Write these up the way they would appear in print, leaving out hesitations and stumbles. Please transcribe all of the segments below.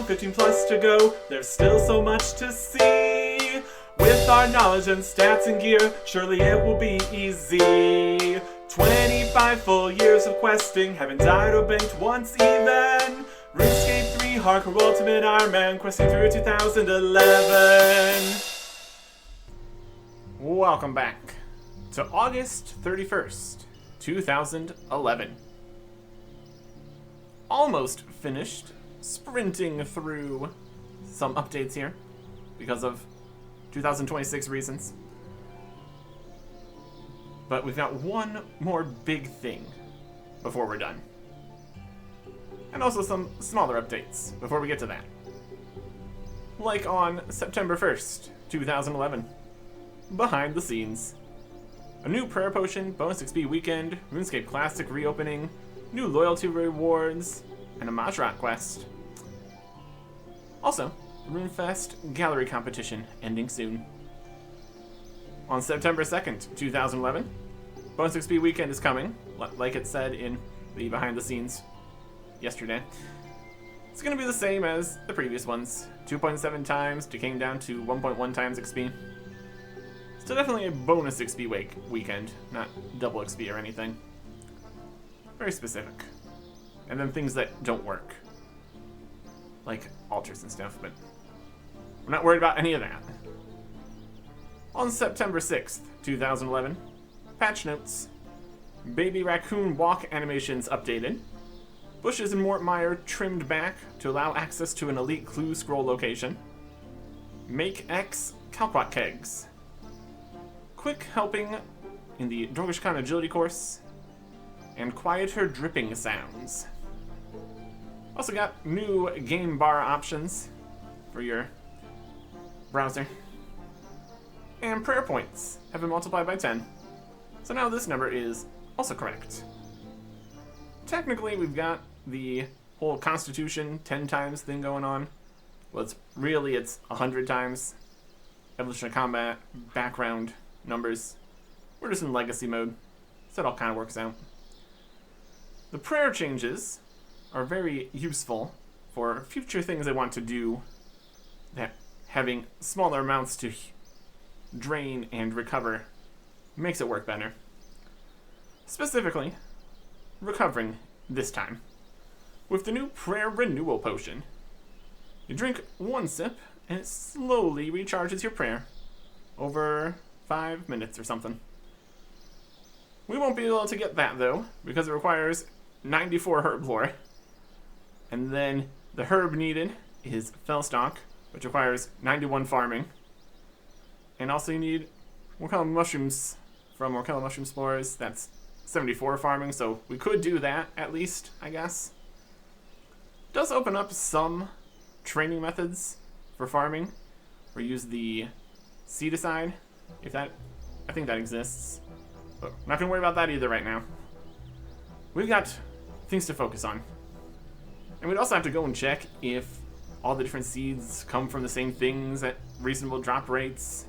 15 plus to go, there's still so much to see. With our knowledge and stats and gear, surely it will be easy. 25 full years of questing, haven't died or banked once even. RuneScape 3 Hardcore Ultimate Ironman, questing through 2011. Welcome back to August 31st, 2011. Almost finished sprinting through some updates here because of 2026 reasons. But we've got one more big thing before we're done. And also some smaller updates before we get to that. Like on September 1st, 2011. Behind the scenes. A new prayer potion, bonus XP weekend, RuneScape Classic reopening, new loyalty rewards, and a Mahjarrat quest. Also, RuneFest Gallery competition ending soon. On September 2nd, 2011, bonus XP weekend is coming, like it said in the behind the scenes yesterday. It's going to be the same as the previous ones, 2.7 times, decaying down to 1.1 times XP. Still definitely a bonus XP weekend, not double XP or anything. Very specific. And then things that don't work. Like altars and stuff, but we're not worried about any of that. On September 6th, 2011, patch notes. Baby raccoon walk animations updated. Bushes in Mort Mire trimmed back to allow access to an elite clue scroll location. Make X Kalkwat kegs. Quick helping in the Dorgish Khan agility course. And quieter dripping sounds. Also got new game bar options for your browser. And prayer points have been multiplied by 10. So now this number is also correct. Technically, we've got the whole Constitution 10 times thing going on. Well, it's 100 times. Evolution of Combat, background numbers. We're just in legacy mode, so it all kind of works out. The prayer changes are very useful for future things I want to do that having smaller amounts to drain and recover makes it work better. Specifically, recovering this time. With the new prayer renewal potion. You drink one sip and it slowly recharges your prayer over 5 minutes or something. We won't be able to get that though, because it requires 94 herb lore. And then the herb needed is Fellstock, which requires 91 farming. And also you need Morkella mushrooms from Morkella mushroom spores. That's 74 farming, so we could do that at least, I guess. Does open up some training methods for farming, or use the Seedicide, I think that exists. But we're not gonna worry about that either right now. We've got things to focus on. And we'd also have to go and check if all the different seeds come from the same things at reasonable drop rates.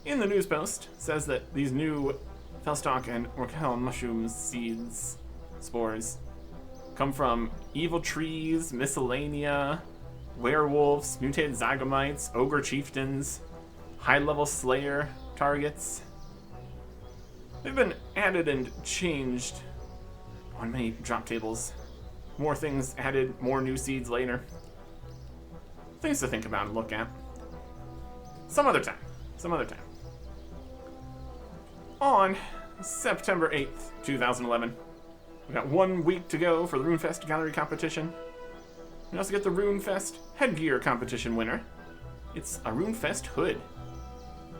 In the news post, it says that these new Fellstock and Morkella mushroom seeds, spores, come from evil trees, miscellanea, werewolves, mutated zygomites, ogre chieftains, high-level slayer targets. They've been added and changed on many drop tables. More things added, more new seeds later. Things to think about and look at. Some other time. On September 8th, 2011, we've got 1 week to go for the RuneFest Gallery competition. We also get the RuneFest Headgear competition winner. It's a RuneFest hood.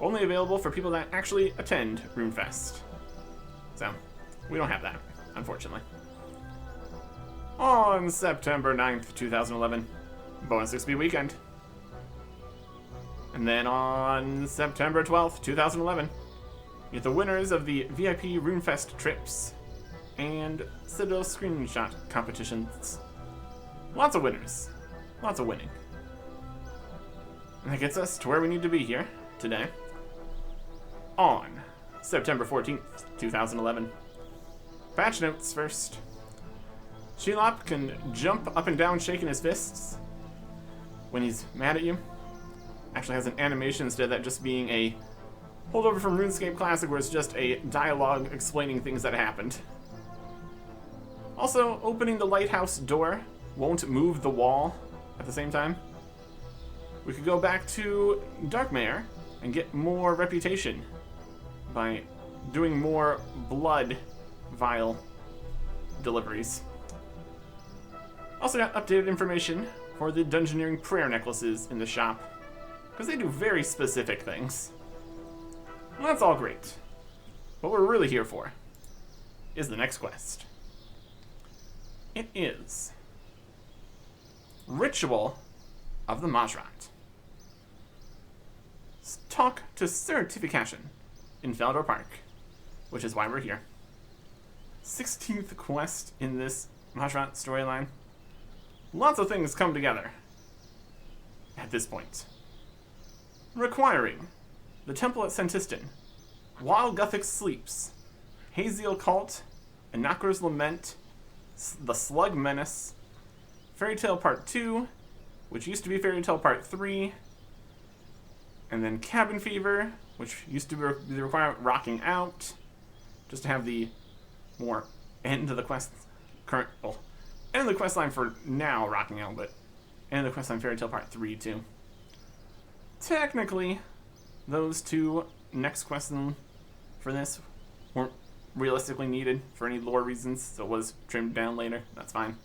Only available for people that actually attend RuneFest. So, we don't have that, unfortunately. On September 9th, 2011, bonus XP weekend. And then on September 12th, 2011, you get the winners of the VIP RuneFest trips and Citadel screenshot competitions. Lots of winners. Lots of winning. And that gets us to where we need to be here today. On September 14th, 2011. Patch notes first. Shelob can jump up and down shaking his fists when he's mad at you. Actually has an animation instead of that just being a holdover from RuneScape Classic where it's just a dialogue explaining things that happened. Also, opening the lighthouse door won't move the wall at the same time. We could go back to Darkmare and get more reputation by doing more blood vial deliveries. Also got updated information for the Dungeoneering prayer necklaces in the shop, because they do very specific things. Well, that's all great. What we're really here for is the next quest. It is Ritual of the Mahjarrat. Talk to Certification in Feldor Park, which is why we're here. 16th quest in this Mahjarrat storyline. Lots of things come together at this point. Requiring the Temple at Sentistan, While Guthic Sleeps, Haziel Cult, Anakra's Lament, The Slug Menace, Fairy Tale Part 2, which used to be Fairy Tale Part 3, and then Cabin Fever, which used to be the requirement Rocking Out, just to have the more end of the quest, end of the quest line for now, Rocking Out, but end of the quest line Fairy Tale Part 3 too. Technically, those two next quests for this weren't realistically needed for any lore reasons, so it was trimmed down later. That's fine.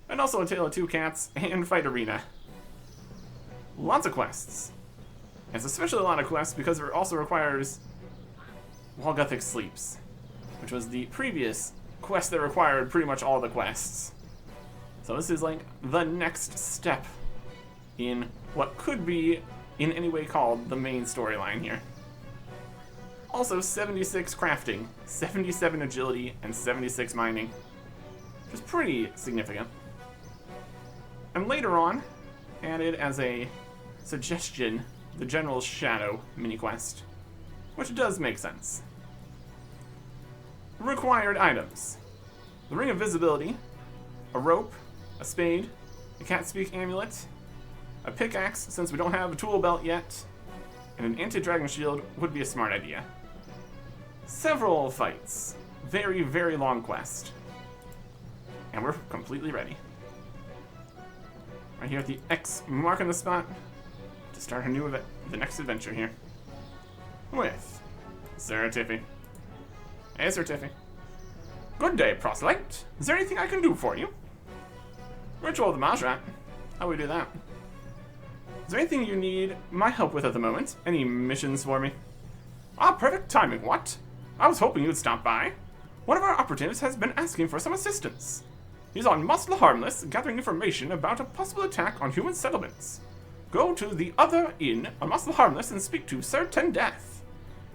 And also A Tale of Two Cats and Fight Arena. Lots of quests. And it's especially a lot of quests because it also requires While Guthic Sleeps, which was the previous quest that required pretty much all the quests. So this is like the next step in what could be in any way called the main storyline here. Also 76 crafting, 77 agility, and 76 mining, which is pretty significant. And later on, added as a suggestion, the General's Shadow mini-quest, which does make sense. Required items: the Ring of Visibility, a rope, a spade, a Cat Speak amulet, a pickaxe since we don't have a tool belt yet, and an anti-dragon shield would be a smart idea. Several fights. Very, very long quest. And we're completely ready. Right here at the X mark on the spot to start the next adventure here. With Sir Tiffy. Hey, Sir Tiffy. Good day, proselyte. Is there anything I can do for you? Ritual of the Mahjarrat. How do we do that? Is there anything you need my help with at the moment? Any missions for me? Ah, perfect timing, what? I was hoping you'd stop by. One of our operatives has been asking for some assistance. He's on Muscle Harmless, gathering information about a possible attack on human settlements. Go to the other inn on Muscle Harmless and speak to Sir Death.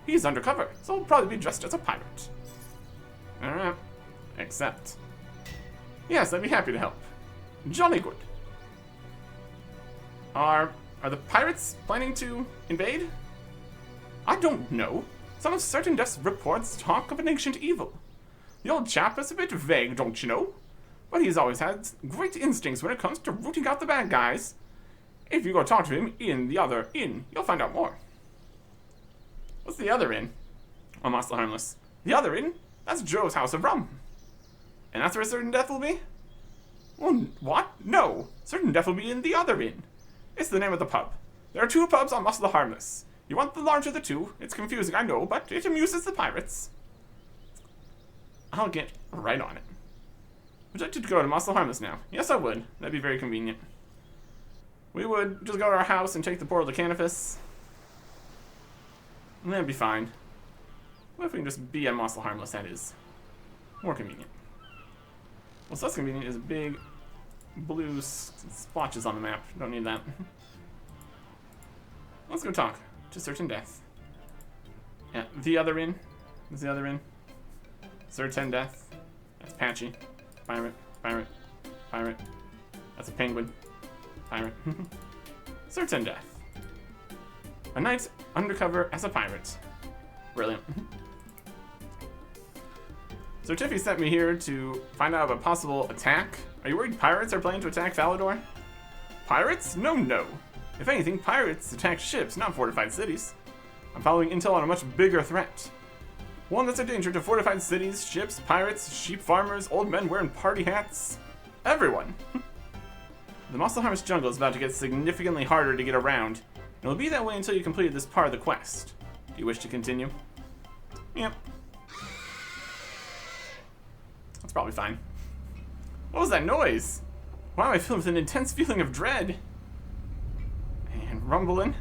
He's undercover, so he'll probably be dressed as a pirate. Alright. Accept. Yes, I'd be happy to help. Jolly good. Are the pirates planning to invade? I don't know. Some of Certain Death's reports talk of an ancient evil. The old chap is a bit vague, don't you know? But he's always had great instincts when it comes to rooting out the bad guys. If you go talk to him in the other inn, you'll find out more. What's the other inn? Oh, Muscle Harmless. The other inn? That's Joe's House of Rum. And that's where Certain Death will be? Well, what? No. Certain Death will be in the other inn. It's the name of the pub. There are two pubs on Muscle Harmless. You want the larger of the two. It's confusing, I know, but it amuses the pirates. I'll get right on it. Would you like to go to Muscle Harmless now? Yes, I would. That'd be very convenient. We would just go to our house and take the Portal to Canifis. And that'd be fine. What if we can just be at Muscle Harmless? That is more convenient. What's less convenient is big blue splotches on the map. Don't need that. Let's go talk to Certain Death. Yeah, the other inn. What's the other inn? Certain Death. That's Patchy. Pirate. Pirate. Pirate. That's a penguin. Pirate. Certain Death. A knight undercover as a pirate. Brilliant. So Tiffy sent me here to find out of a possible attack. Are you worried pirates are planning to attack Falador? Pirates? No, no. If anything, pirates attack ships, not fortified cities. I'm following intel on a much bigger threat. One that's a danger to fortified cities, ships, pirates, sheep farmers, old men wearing party hats. Everyone. The Muscle Harvest jungle is about to get significantly harder to get around. And it'll be that way until you complete this part of the quest. Do you wish to continue? Yep. That's probably fine. What was that noise? Why am I filled with an intense feeling of dread? And rumbling.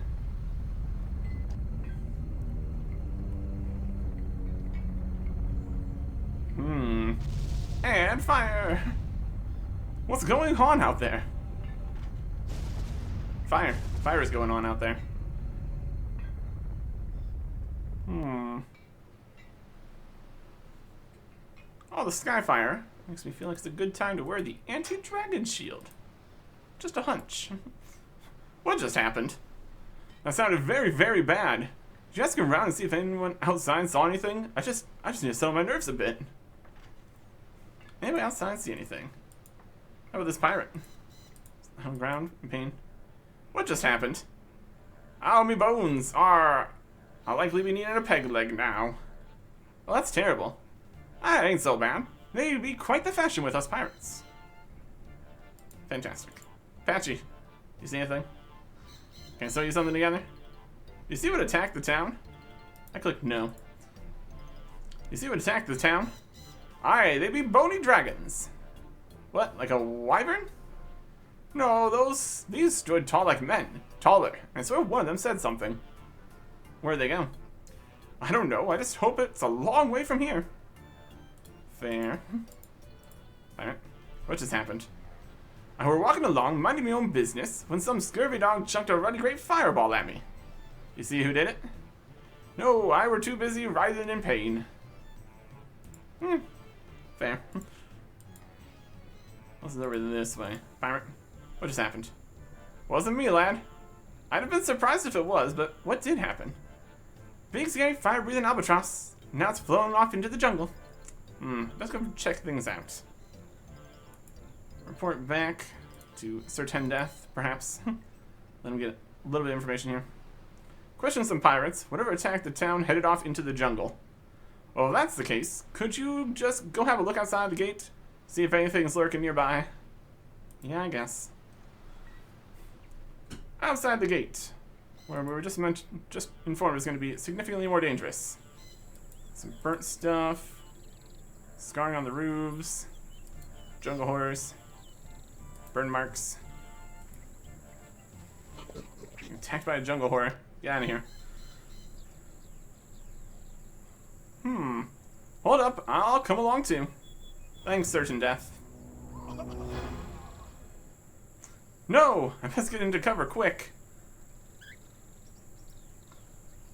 And fire! What's going on out there? Fire. Fire is going on out there. Oh, the Skyfire makes me feel like it's a good time to wear the anti-dragon shield. Just a hunch. What just happened? That sounded very, very bad. Did you ask around and see if anyone outside saw anything? I just need to settle my nerves a bit. Anybody outside see anything? How about this pirate? On the ground, in pain. What just happened? Ow, me bones are... I'll likely be needing a peg leg now. Well, that's terrible. That ain't so bad. They'd be quite the fashion with us pirates. Fantastic. Patchy, you see anything? Can I sew you something together? You see what attacked the town? I clicked no. You see what attacked the town? Aye, they be bony dragons. What, like a wyvern? No, these stood tall like men. Taller. I swear one of them said something. Where'd they go? I don't know, I just hope it's a long way from here. Fair. Alright. What just happened? I were walking along, minding my own business, when some scurvy dog chucked a ruddy great fireball at me. You see who did it? No, I were too busy writhing in pain. Fair. What's over this way? Pirate? What just happened? Wasn't me, lad. I'd have been surprised if it was, but what did happen? Big scary fire-breathing albatross. Now it's flown off into the jungle. Let's go check things out. Report back to certain death, perhaps. Let me get a little bit of information here. Question some pirates. Whatever attacked the town headed off into the jungle. Well, if that's the case, could you just go have a look outside the gate? See if anything's lurking nearby? Yeah, I guess. Outside the gate, where we were just informed is going to be significantly more dangerous. Some burnt stuff, scarring on the roofs, jungle horrors, burn marks. Attacked by a jungle horror. Get out of here. Hold up, I'll come along too. Thanks, certain death. No! I best get into cover quick.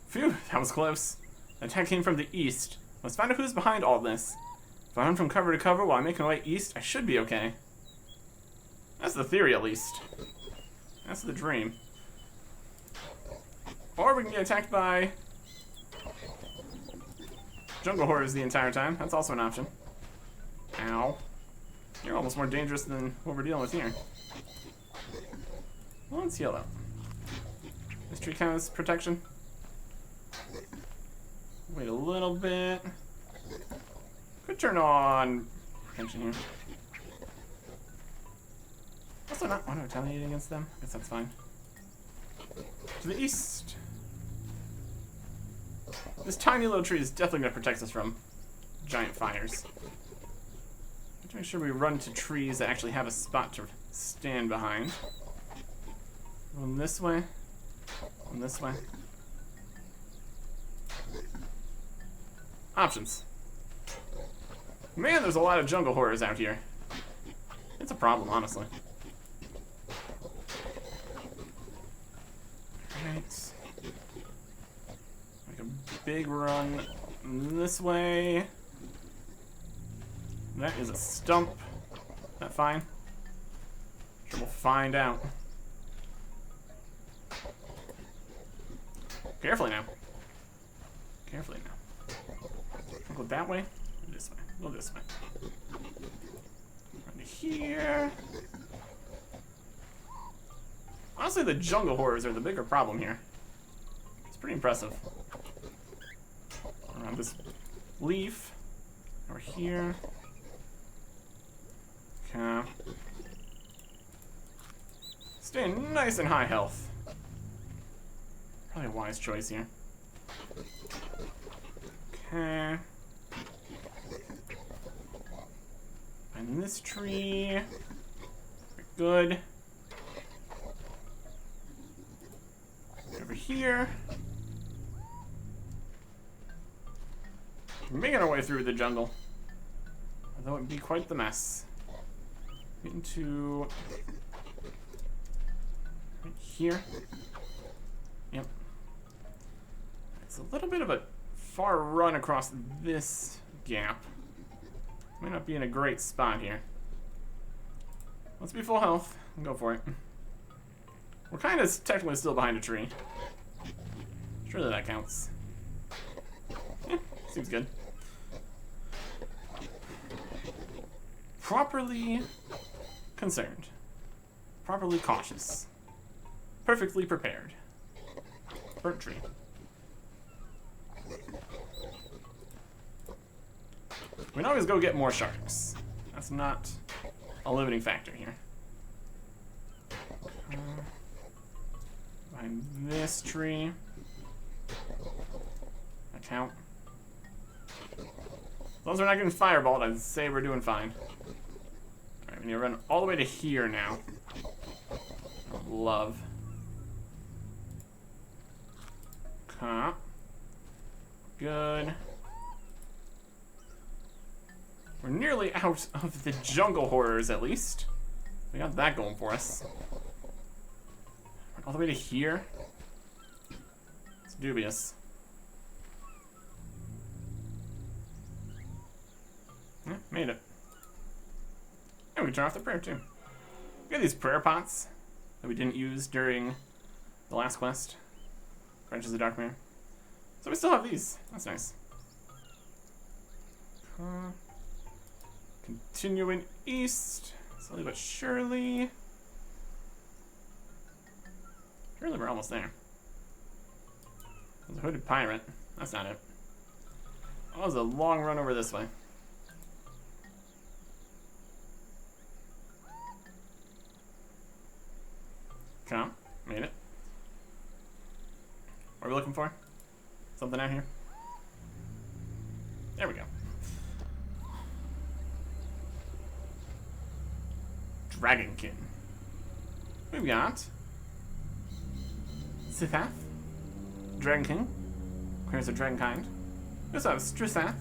Phew, that was close. The attack came from the east. Let's find out who's behind all this. If I run from cover to cover while I'm making my way east, I should be okay. That's the theory, at least. That's the dream. Or we can get attacked by jungle horrors the entire time. That's also an option. Ow. You're almost more dangerous than what we're dealing with here. Well, let's heal up. This tree count as protection. Wait a little bit. Could turn on protection here. Also not auto-retaliating against them. I guess that's fine. To the east. This tiny little tree is definitely going to protect us from giant fires. Let's make sure we run to trees that actually have a spot to stand behind. Going this way. Going this way. Options. Man, there's a lot of jungle horrors out here. It's a problem, honestly. Alright. Make a big run this way. That is a stump. Is that fine? Sure, we'll find out. Carefully now. Carefully now. I'll go that way or this way. Go this way. Right here. Honestly, the jungle horrors are the bigger problem here. It's pretty impressive. Around this leaf. Over here. Okay. Staying nice and high health. Probably a wise choice here. Okay. And this tree. Good. Over here. We're making our way through the jungle. Although it'd be quite the mess. Into right here. Yep. It's a little bit of a far run across this gap. Might not be in a great spot here. Let's be full health and go for it. We're kind of technically still behind a tree. Surely that counts. Yeah, seems good. Properly concerned. Properly cautious. Perfectly prepared. Burnt tree. We can always go get more sharks. That's not a limiting factor here. Behind this tree. I count. As long as we're not getting fireballed, I'd say we're doing fine. Alright, we need to run all the way to here now. Love. Okay. Good. We're nearly out of the jungle horrors, at least. We got that going for us. All the way to here? It's dubious. Yeah, made it. And we can turn off the prayer, too. We got these prayer pots that we didn't use during the last quest. Branches of Dark Mirror. So we still have these. That's nice. Continuing east. Slowly but surely. Surely we're almost there. There's a hooded pirate. That's not it. Oh, there's a long run over this way. Come, made it. What are we looking for? Something out here? There we go. Dragonkin. We've got Sithath, Dragon King, Creators of Dragonkind. We also have Strissath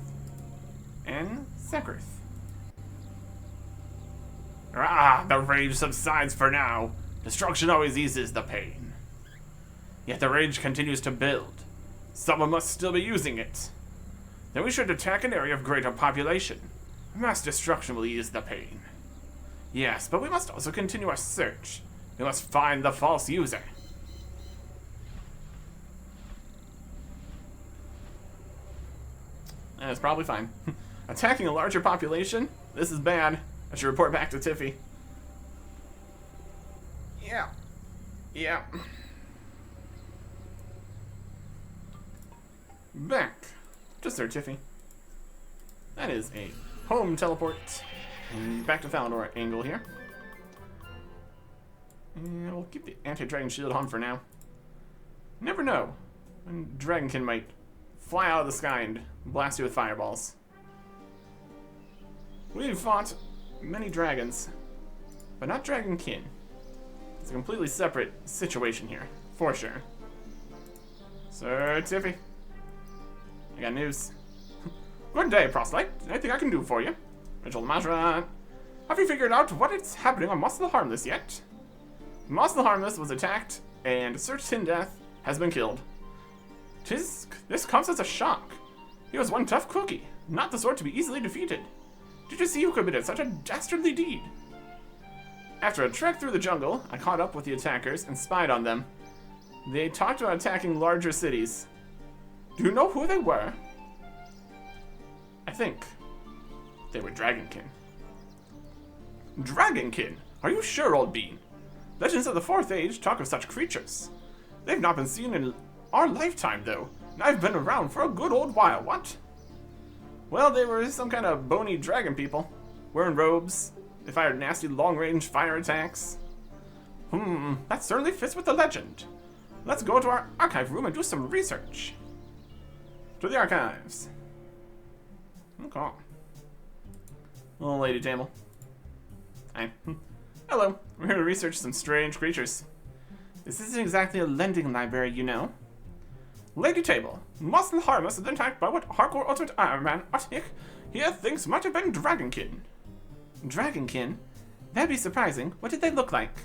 and Sekrith. Ah, the rage subsides for now. Destruction always eases the pain. Yet the rage continues to build. Someone must still be using it. Then we should attack an area of greater population. Mass destruction will ease the pain. Yes, but we must also continue our search. We must find the false user. That's probably fine. Attacking a larger population? This is bad. I should report back to Tiffy. Yeah. Yeah. Back to Sir Tiffy. That is a home teleport. And back to Falador angle here. And we'll keep the anti-dragon shield on for now. Never know when Dragonkin might fly out of the sky and blast you with fireballs. We've fought many dragons, but not Dragonkin. It's a completely separate situation here, for sure. Sir Tiffy, I got news. Good day, proselyte. Anything I can do for you? Rachel Mahjarrat. Have you figured out what is happening on Moss the Harmless yet? Moss the Harmless was attacked, and Sir Tindeth has been killed. This comes as a shock. He was one tough cookie, not the sort to be easily defeated. Did you see who committed such a dastardly deed? After a trek through the jungle, I caught up with the attackers and spied on them. They talked about attacking larger cities. Do you know who they were? I think. They were Dragonkin. Dragonkin? Are you sure, old bean? Legends of the Fourth Age talk of such creatures. They've not been seen in our lifetime, though, and I've been around for a good old while, what? Well, they were some kind of bony dragon people, wearing robes. They fired nasty long-range fire attacks. That certainly fits with the legend. Let's go to our archive room and do some research. To the archives. Okay. Little lady table. Hi. Hello. We're here to research some strange creatures. This isn't exactly a lending library, you know. Lady table. Mustn't harm us and attacked by what hardcore ultimate Ironman Artic here thinks might have been Dragonkin. Dragonkin? That'd be surprising. What did they look like?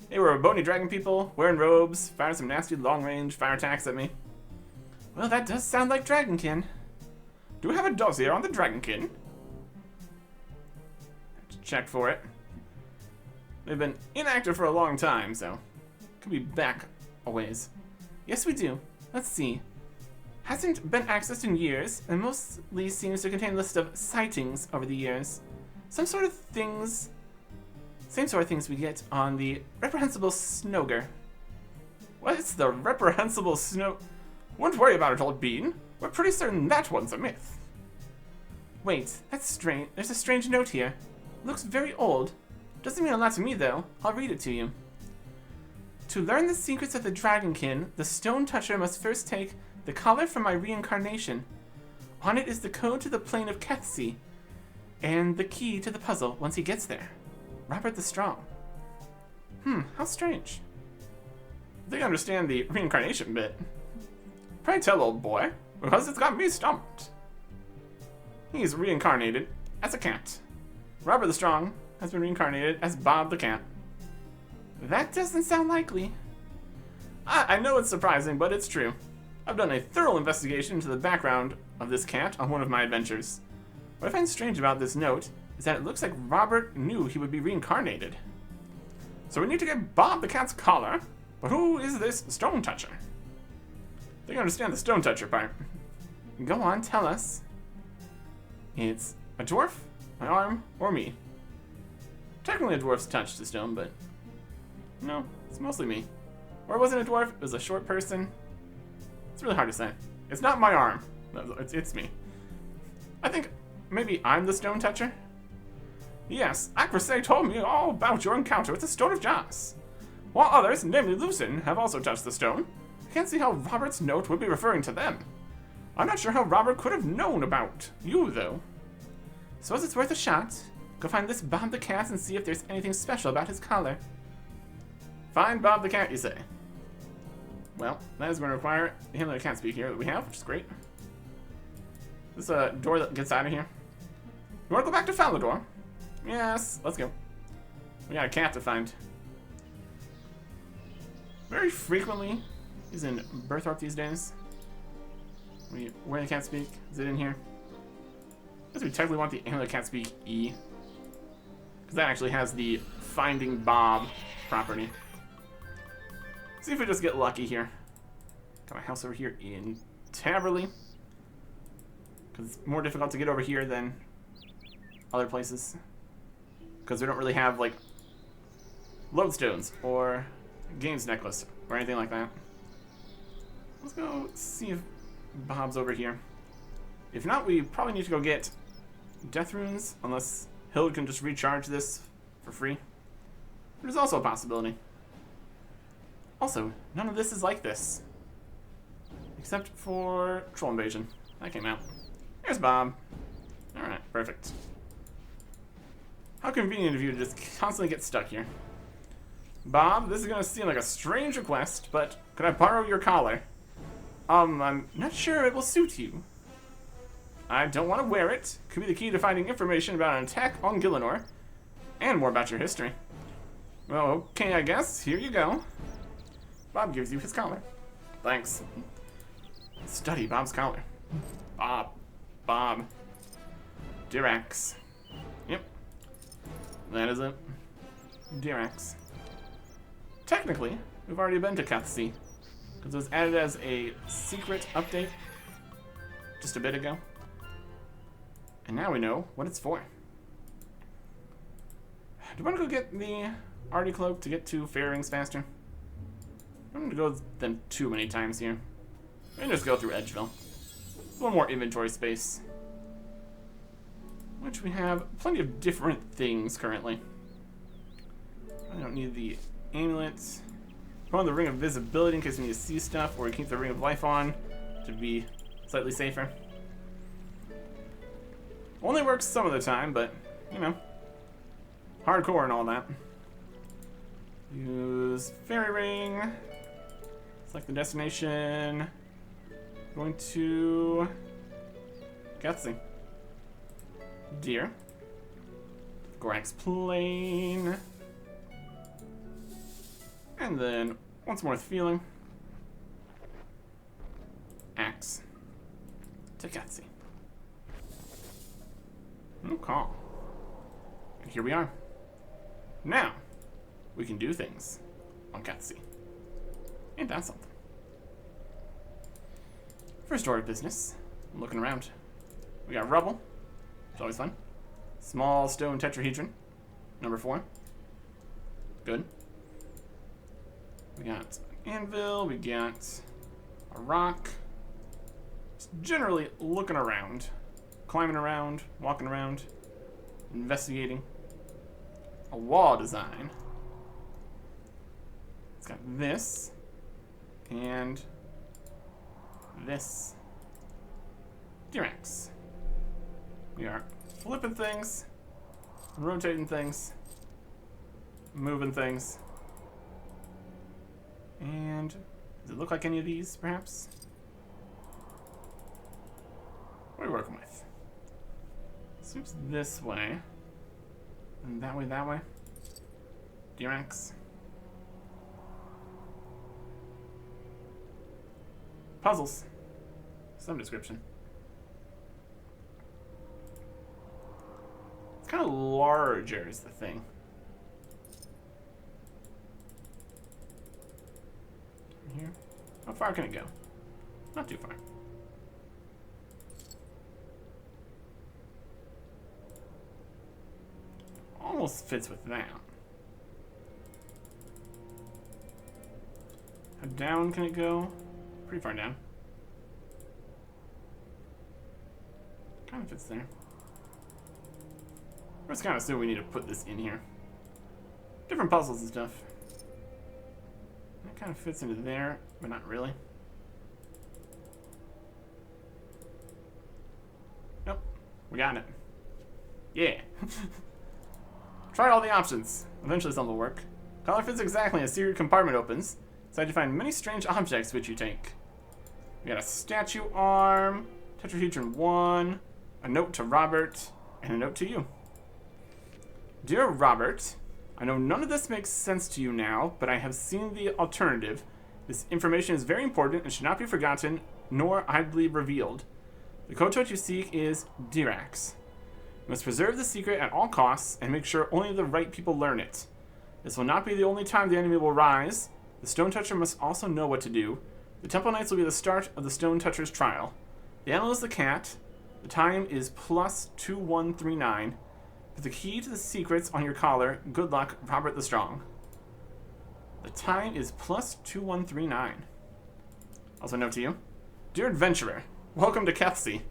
They were bony dragon people, wearing robes, firing some nasty long-range fire attacks at me. Well, that does sound like Dragonkin. Do we have a dossier on the Dragonkin? Have to check for it. They've been inactive for a long time, so could be back a ways. Yes, we do. Let's see. Hasn't been accessed in years, and mostly seems to contain a list of sightings over the years. Same sort of things we get on the reprehensible Snoger. What's the reprehensible snow? Won't worry about it, old bean. We're pretty certain that one's a myth. Wait, that's strange. There's a strange note here. Looks very old. Doesn't mean a lot to me, though. I'll read it to you. To learn the secrets of the Dragonkin, the Stone Toucher must first take the collar from my reincarnation. On it is the code to the plane of Kethsey, and the key to the puzzle once he gets there. Robert the Strong. How strange. I think I understand the reincarnation bit. Pray tell, old boy, because it's got me stumped. He's reincarnated as a cat. Robert the Strong has been reincarnated as Bob the Cat. That doesn't sound likely. I know it's surprising, but it's true. I've done a thorough investigation into the background of this cat on one of my adventures. What I find strange about this note is that it looks like Robert knew he would be reincarnated. So we need to get Bob the Cat's collar, but who is this Stone Toucher? I think I understand the Stone Toucher part. Go on, tell us. It's a dwarf, my arm, or me. Technically a dwarf's touched the stone, but no, it's mostly me. Or it wasn't a dwarf, it was a short person. It's really hard to say. It's not my arm. It's me. I think maybe I'm the Stone Toucher? Yes, Acrosay told me all about your encounter with the Stone of Joss. While others, namely Lucien, have also touched the stone, I can't see how Robert's note would be referring to them. I'm not sure how Robert could have known about you, though. Suppose it's worth a shot. Go find this Bob the Cat and see if there's anything special about his collar. Find Bob the Cat, you say? Well, that is going to require him that can't speak here that we have, which is great. This is a door that gets out of here. You want to go back to Falador? Yes, let's go. We got a cat to find. Very frequently, he's in Berthorpe these days. Where the cat speak? Is it in here? I guess we technically want the Alien Cat Speak E. Because that actually has the Finding Bob property. See if we just get lucky here. Got my house over here in Taverley. Because it's more difficult to get over here than other places. Because we don't really have, like, lodestones or games necklace or anything like that. Let's go see if Bob's over here. If not, we probably need to go get death runes, unless Hild can just recharge this for free. There's also a possibility. Also, none of this is like this. Except for Troll Invasion. That came out. There's Bob. Alright, perfect. How convenient of you to just constantly get stuck here. Bob, this is going to seem like a strange request, but could I borrow your collar? I'm not sure it will suit you. I don't want to wear it. Could be the key to finding information about an attack on Gillinor, and more about your history. Well, okay, I guess. Here you go. Bob gives you his collar. Thanks. Study Bob's collar. Bob. Dirax. Yep. That is it. Dirax. Technically, we've already been to Kethsey, because it was added as a secret update just a bit ago. And now we know what it's for. Do you want to go get the Artic cloak to get to Fairings faster? I'm going to go with them too many times here. And just go through Edgeville. One more inventory space. Which we have plenty of different things currently. I don't need the amulets. Put on the Ring of Visibility in case we need to see stuff, or keep the Ring of Life on to be slightly safer. Only works some of the time, but, you know, hardcore and all that. Use Fairy Ring. Select the destination. Going to Gutsy. Deer. Gorax Plain. And then, once more with feeling. Axe. To Gutsy. Okay. And here we are. Now, we can do things on Gutsy. Ain't that something? First order of business. I'm looking around. We got rubble. It's always fun. Small stone tetrahedron. Number 4. Good. We got an anvil. We got a rock. Just generally looking around. Climbing around. Walking around. Investigating. A wall design. It's got this. And this. Jagex. We are flipping things, rotating things, moving things. And does it look like any of these, perhaps? What are we working with? Sweeps this way. And that way, that way. Jagex. Puzzles. Some description. It's kind of larger is the thing. Here. How far can it go? Not too far. Almost fits with that. How down can it go? Pretty far down. Kind of fits there. I just kind of assume we need to put this in here. Different puzzles and stuff. That kind of fits into there, but not really. Nope. We got it. Yeah. Tried all the options. Eventually something will work. Color fits exactly as secret compartment opens. Inside you find many strange objects which you take. We got a statue arm, tetrahedron 1, a note to Robert, and a note to you. Dear Robert, I know none of this makes sense to you now, but I have seen the alternative. This information is very important and should not be forgotten, nor idly revealed. The code you seek is Dirax. You must preserve the secret at all costs and make sure only the right people learn it. This will not be the only time the enemy will rise. The Stone Toucher must also know what to do. The Temple Knights will be the start of the Stone Toucher's trial. The animal is the cat. The time is +2139. Put the key to the secrets on your collar. Good luck, Robert the Strong. The time is +2139. Also note to you. Dear Adventurer, welcome to Kethsey.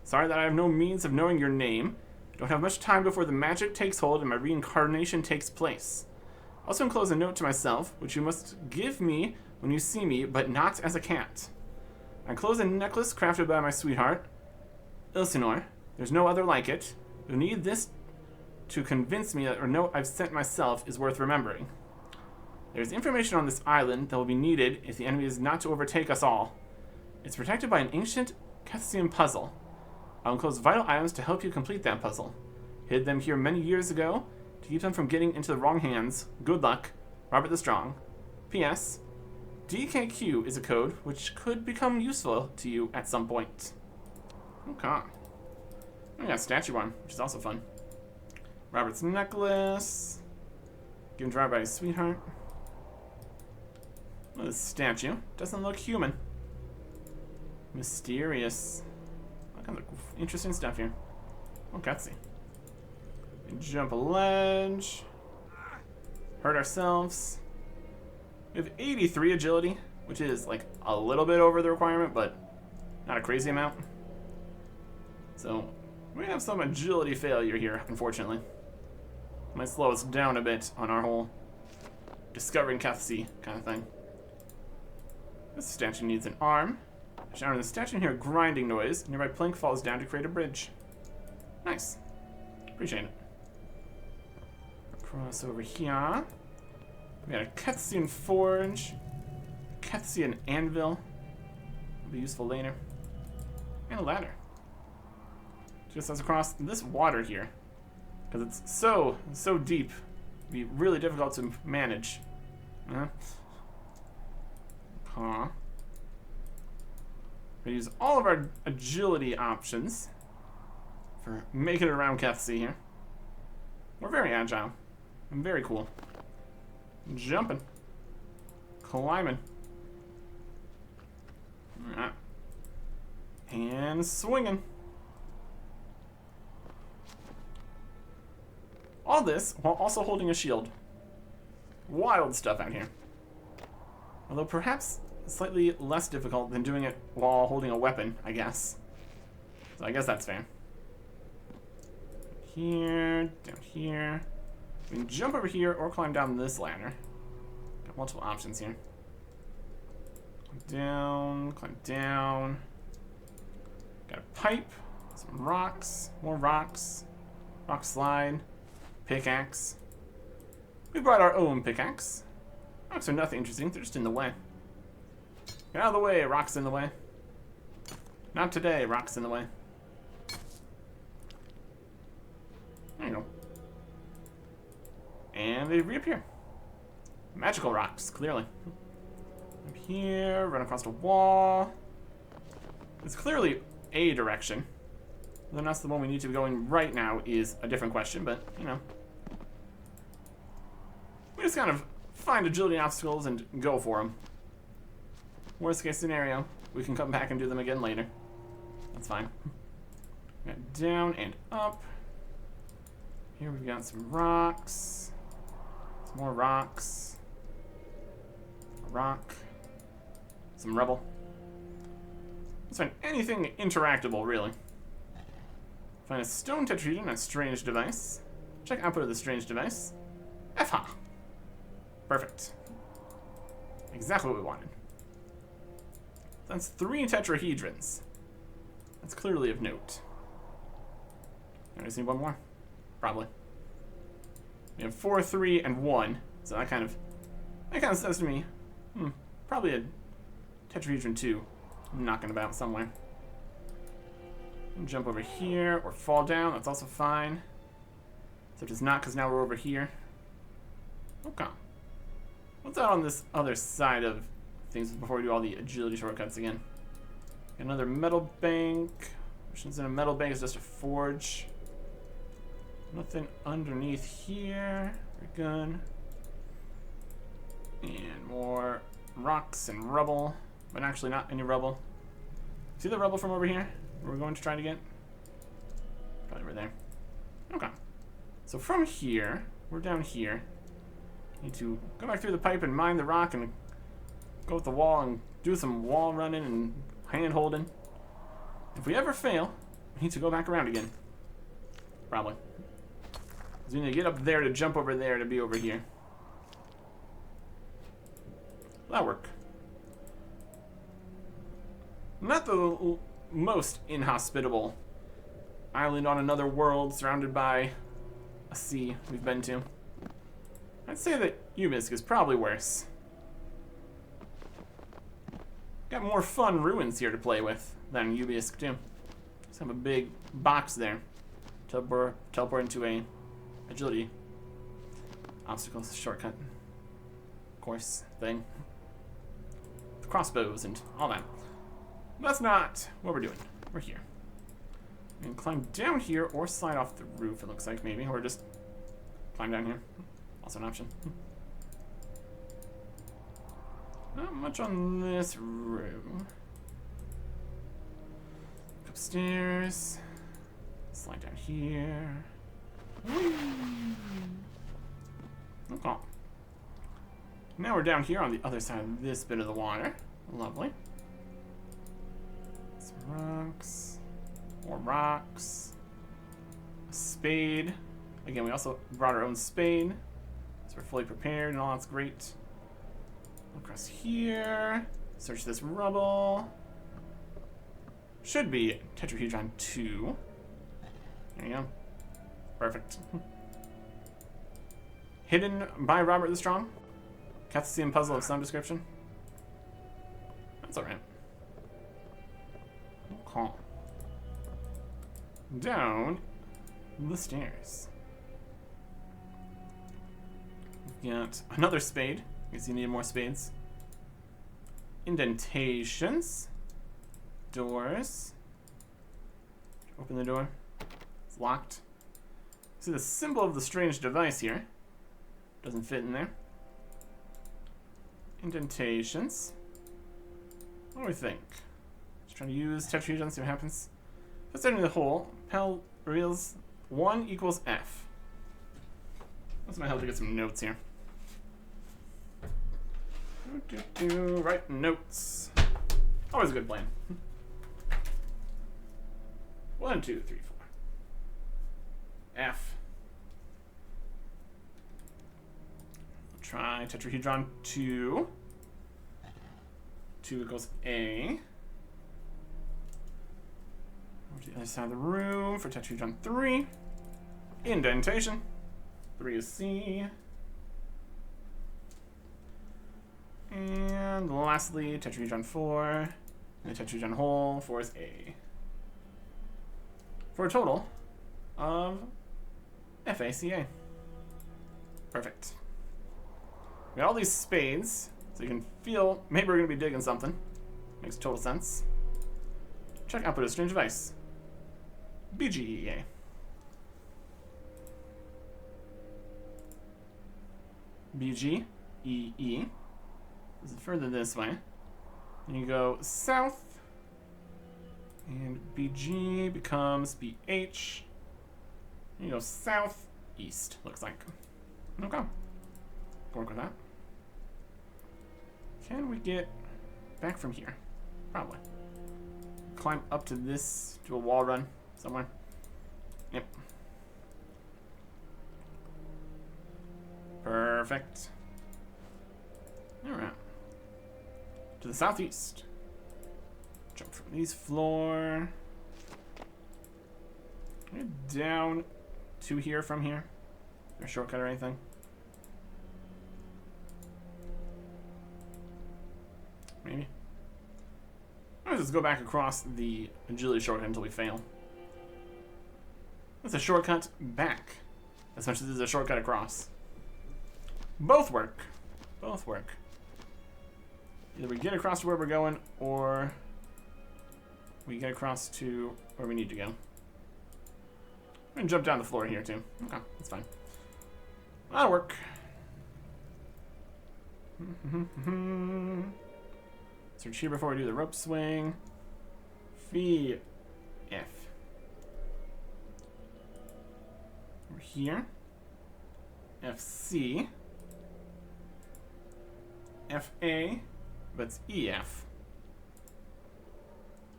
Sorry that I have no means of knowing your name. I don't have much time before the magic takes hold and my reincarnation takes place. Also enclose a note to myself, which you must give me when you see me, but not as a cat. I enclose a necklace crafted by my sweetheart, Ilsinor. There's no other like it. You'll need this to convince me that a note I've sent myself is worth remembering. There's information on this island that will be needed if the enemy is not to overtake us all. It's protected by an ancient Kethsian puzzle. I'll enclose vital items to help you complete that puzzle. Hid them here many years ago to keep them from getting into the wrong hands. Good luck, Robert the Strong. P.S. DKQ is a code which could become useful to you at some point. Okay. We got a statue one, which is also fun. Robert's necklace. Given to Robert by his sweetheart. Well, this statue doesn't look human. Mysterious. All kinds of interesting stuff here. Oh, cutscene. Jump a ledge. Hurt ourselves. We have 83 agility, which is like a little bit over the requirement, but not a crazy amount. So we have some agility failure here, unfortunately. Might slow us down a bit on our whole discovering Kefsi kind of thing. This statue needs an arm. Shower in the statue and hear a grinding noise. Nearby plank falls down to create a bridge. Nice. Appreciate it. Cross over here. We got a Kethian forge. Kethian anvil. Will be useful later. And a ladder. Just as across this water here. Because it's so deep. It'd be really difficult to manage. We use all of our agility options for making it around Kefsi here. We're very agile and very cool. Jumping, climbing, and swinging. All this while also holding a shield. Wild stuff out here. Although perhaps slightly less difficult than doing it while holding a weapon, I guess. So I guess that's fair. Here, down here. We can jump over here or climb down this ladder. Got multiple options here. Climb down. Got a pipe, some rocks, more rocks, rock slide, pickaxe. We brought our own pickaxe. Rocks are nothing interesting, they're just in the way. Get out of the way, rocks in the way. Not today, rocks in the way. There you go. And they reappear. Magical rocks, clearly. Up here, run across the wall. It's clearly a direction. Whether that's the one we need to be going right now is a different question, but, you know. We just kind of find agility obstacles and go for them. Worst case scenario, we can come back and do them again later. That's fine. Down and up. Here we've got some rocks. Some more rocks. A rock. Some rubble. Let's find anything interactable, really. Find a stone tetrahedron and a strange device. Check output of the strange device. FH. Perfect. Exactly what we wanted. That's 3 tetrahedrons. That's clearly of note. I just need one more. Probably. We have 4, 3, and 1. So that kind of says to me, probably a tetrahedron 2 knocking about somewhere. Jump over here or fall down. That's also fine. Except it's not, because now we're over here. Okay. What's out on this other side of things before we do all the agility shortcuts again? Another metal bank. Which is in a metal bank is just a forge. Nothing underneath here. Very good. And more rocks and rubble. But actually not any rubble. See the rubble from over here? Where we're going to try to get? Probably right there. Okay. So from here, we're down here. Need to go back through the pipe and mine the rock and go with the wall and do some wall running and hand holding. If we ever fail, we need to go back around again. Probably. Because we need to get up there to jump over there to be over here. That'll work. Not the most inhospitable island on another world surrounded by a sea we've been to. I'd say that Ubisk is probably worse. Got more fun ruins here to play with than Ubisk too. Just have a big box there. Teleport into a agility obstacles shortcut course thing. The crossbows and all that. That's not what we're doing. We're here. We can climb down here or slide off the roof, it looks like, maybe. Or just climb down here. Also an option. Not much on this room. Upstairs. Slide down here. Whee! Okay. Now we're down here on the other side of this bit of the water. Lovely. Some rocks. More rocks. A spade. Again, we also brought our own spade. So we're fully prepared and all that's great. Across here. Search this rubble. Should be tetrahedron 2. There you go. Perfect. Hidden by Robert the Strong. Catholicism puzzle of some description. That's alright. Okay. Down the stairs. We've got another spade. I guess you need more spades. Indentations. Doors. Open the door. It's locked. See the symbol of the strange device here. Doesn't fit in there. Indentations. What do we think? Just trying to use tetrahedron, see what happens. Let's enter the hole. Pel reveals 1 equals F. This might help to get some notes here. Write notes. Always a good plan. 1, 2, 3, 4. F. Try tetrahedron 2. 2 equals A. Over to the other side of the room for tetrahedron 3. Indentation. 3 is C. And lastly, tetrahedron 4. And the tetrahedron hole, 4 is A. For a total of FACA. Perfect. We got all these spades, so you can feel maybe we're going to be digging something. Makes total sense. Check output of strange device. BGEA. BGEE. This is further this way. And you go south. And BG becomes BH. You go southeast, looks like. Okay. Work with that. Can we get back from here? Probably. Climb up to this, do a wall run somewhere. Yep. Perfect. Alright. To the southeast. Jump from these floor. Down to here from here. Is there a shortcut or anything? Maybe. Let's just go back across the agility shortcut until we fail. That's a shortcut back, as much as this is a shortcut across. Both work. Both work. Either we get across to where we're going, or we get across to where we need to go. I'm gonna jump down the floor here too. Okay, that's fine. That'll work. Search here before we do the rope swing. Phi F. Over here. FC. FA. But it's EF.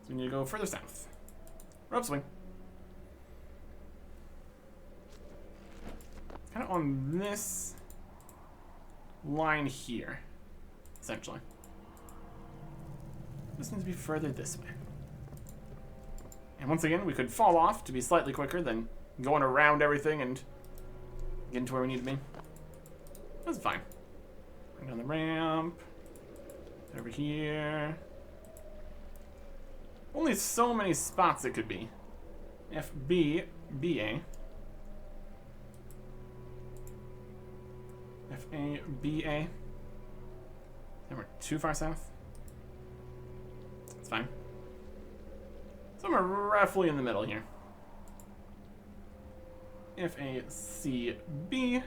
So we need to go further south. Rope swing. Kind of on this line here, essentially. This needs to be further this way. And once again, we could fall off to be slightly quicker than going around everything and getting to where we need to be. That's fine. Bring down the ramp. Over here. Only so many spots it could be. FB, BA. FA, BA. Then we're too far south. It's fine. Somewhere roughly in the middle here. FACB.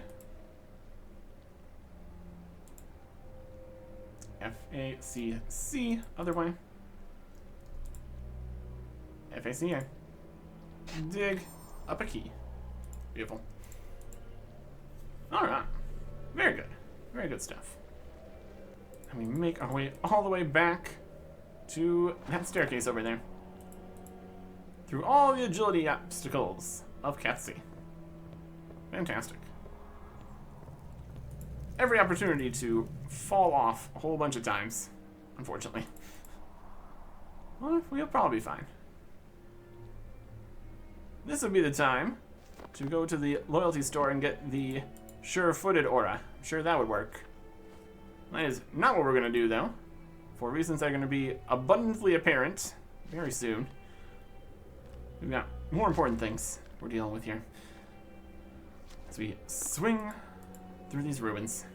FACC, other way. FACA. Dig. up a key. Beautiful. Alright. Very good. Very good stuff. And we make our way all the way back to that staircase over there. Through all the agility obstacles of Kethsi. Fantastic. Every opportunity to fall off a whole bunch of times, unfortunately. Well, we'll probably be fine. This would be the time to go to the loyalty store and get the sure-footed aura. I'm sure that would work. That is not what we're going to do, though, for reasons that are going to be abundantly apparent very soon. We've got more important things we're dealing with here as we swing through these ruins.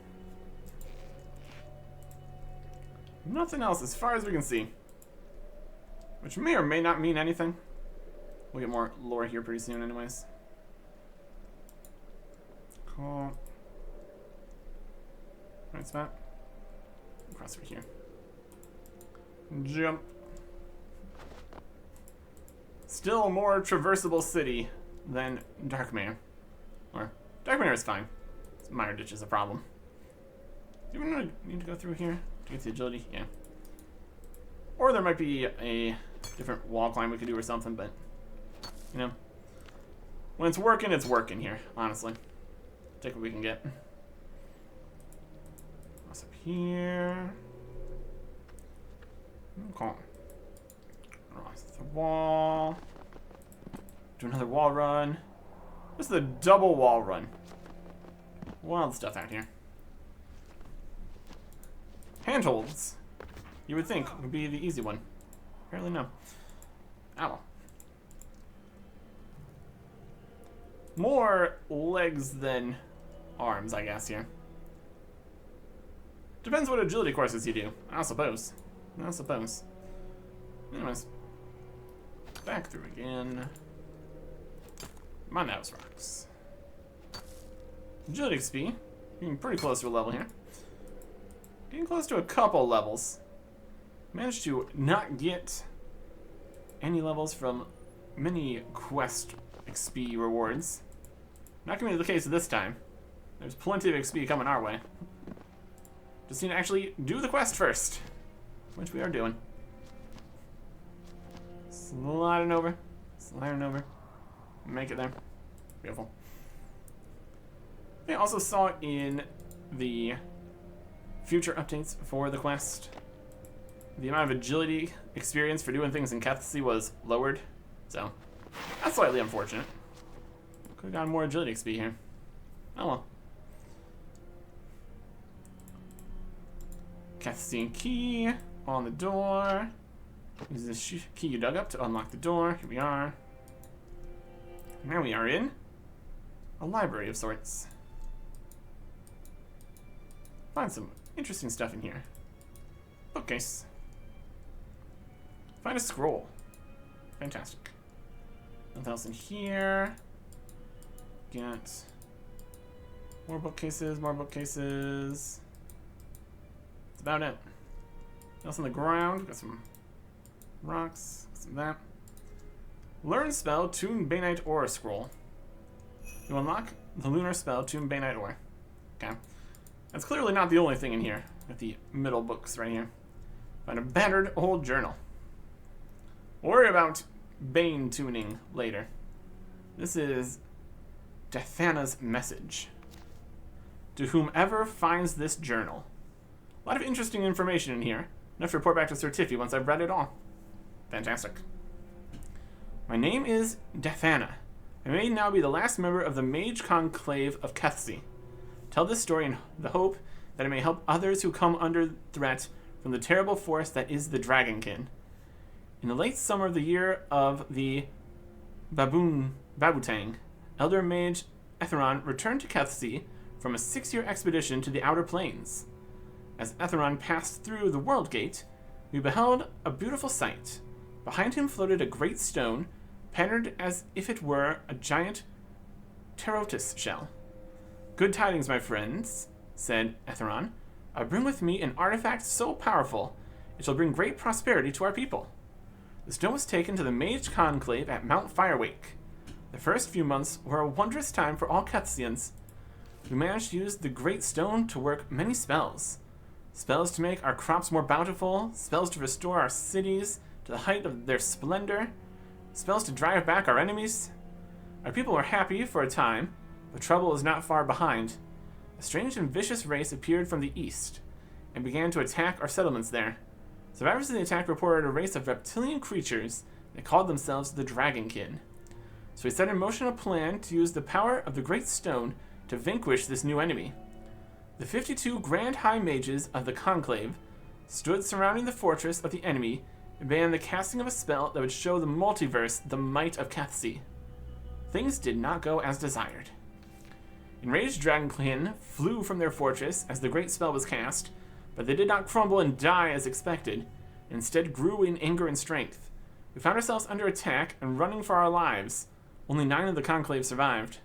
Nothing else as far as we can see, which may or may not mean anything. We'll get more lore here pretty soon anyways. Cool. Right spot. Across over here. Jump. Still a more traversable city than Darkmare. Or, Darkmare is fine. Mire Ditch is a problem. Do we need to go through here to get the agility? Yeah. Or there might be a different wall climb we could do or something, but, you know, when it's working here, honestly. Take what we can get. What's up here? Okay. Across the wall. Do another wall run. This is a double wall run. Wild stuff out here. Handholds, you would think, would be the easy one. Apparently no. Ow. More legs than arms, I guess, here. Depends what agility courses you do, I suppose. I suppose. Anyways. Back through again. My mouse rocks. Agility XP. Getting pretty close to a level here. Getting close to a couple levels. Managed to not get any levels from many quest XP rewards. Not going to be the case this time. There's plenty of XP coming our way. Just need to actually do the quest first, which we are doing. Sliding over. Sliding over. Make it there. Beautiful. I also saw in the future updates for the quest, the amount of agility experience for doing things in Kethsi was lowered. So, that's slightly unfortunate. Could have gotten more agility XP here. Oh well. Kethsi key on the door. Use the key you dug up to unlock the door. Here we are. Now we are in a library of sorts. Find some interesting stuff in here. Bookcase. Find a scroll. Fantastic. Nothing else in here. Get more bookcases, more bookcases. That's about it. Nothing else on the ground. Got some rocks, some of that. Learn spell, Tune Bainite Ore Scroll. You unlock the lunar spell, Tune Bainite Ore. Okay. That's clearly not the only thing in here. Got the middle books right here. Find a battered old journal. Worry about Bane tuning later. This is Dathana's message. To whomever finds this journal. A lot of interesting information in here. Enough to report back to Sir Tiffy once I've read it all. Fantastic. My name is Dathana. I may now be the last member of the Mage Conclave of Kethsi. Tell this story in the hope that it may help others who come under threat from the terrible force that is the Dragonkin. In the late summer of the year of the Babutang, Elder Mage Etheron returned to Kethsi from a 6-year expedition to the Outer Plains. As Etheron passed through the World Gate, we beheld a beautiful sight. Behind him floated a great stone, patterned as if it were a giant Tarotus shell. Good tidings, my friends, said Etheron. I bring with me an artifact so powerful, it shall bring great prosperity to our people. The stone was taken to the Mage Conclave at Mount Firewake. The first few months were a wondrous time for all Kethians. We managed to use the Great Stone to work many spells. Spells to make our crops more bountiful, spells to restore our cities to the height of their splendor, spells to drive back our enemies. Our people were happy for a time, but trouble is not far behind. A strange and vicious race appeared from the east and began to attack our settlements there. Survivors of the attack reported a race of reptilian creatures that called themselves the Dragonkin. So we set in motion a plan to use the power of the Great Stone to vanquish this new enemy. The 52 Grand High Mages of the Conclave stood surrounding the fortress of the enemy and began the casting of a spell that would show the multiverse the might of Kethsi. Things did not go as desired. Enraged Dragonkin flew from their fortress as the great spell was cast, but they did not crumble and die as expected, and instead grew in anger and strength. We found ourselves under attack and running for our lives. Only 9 of the Conclave survived.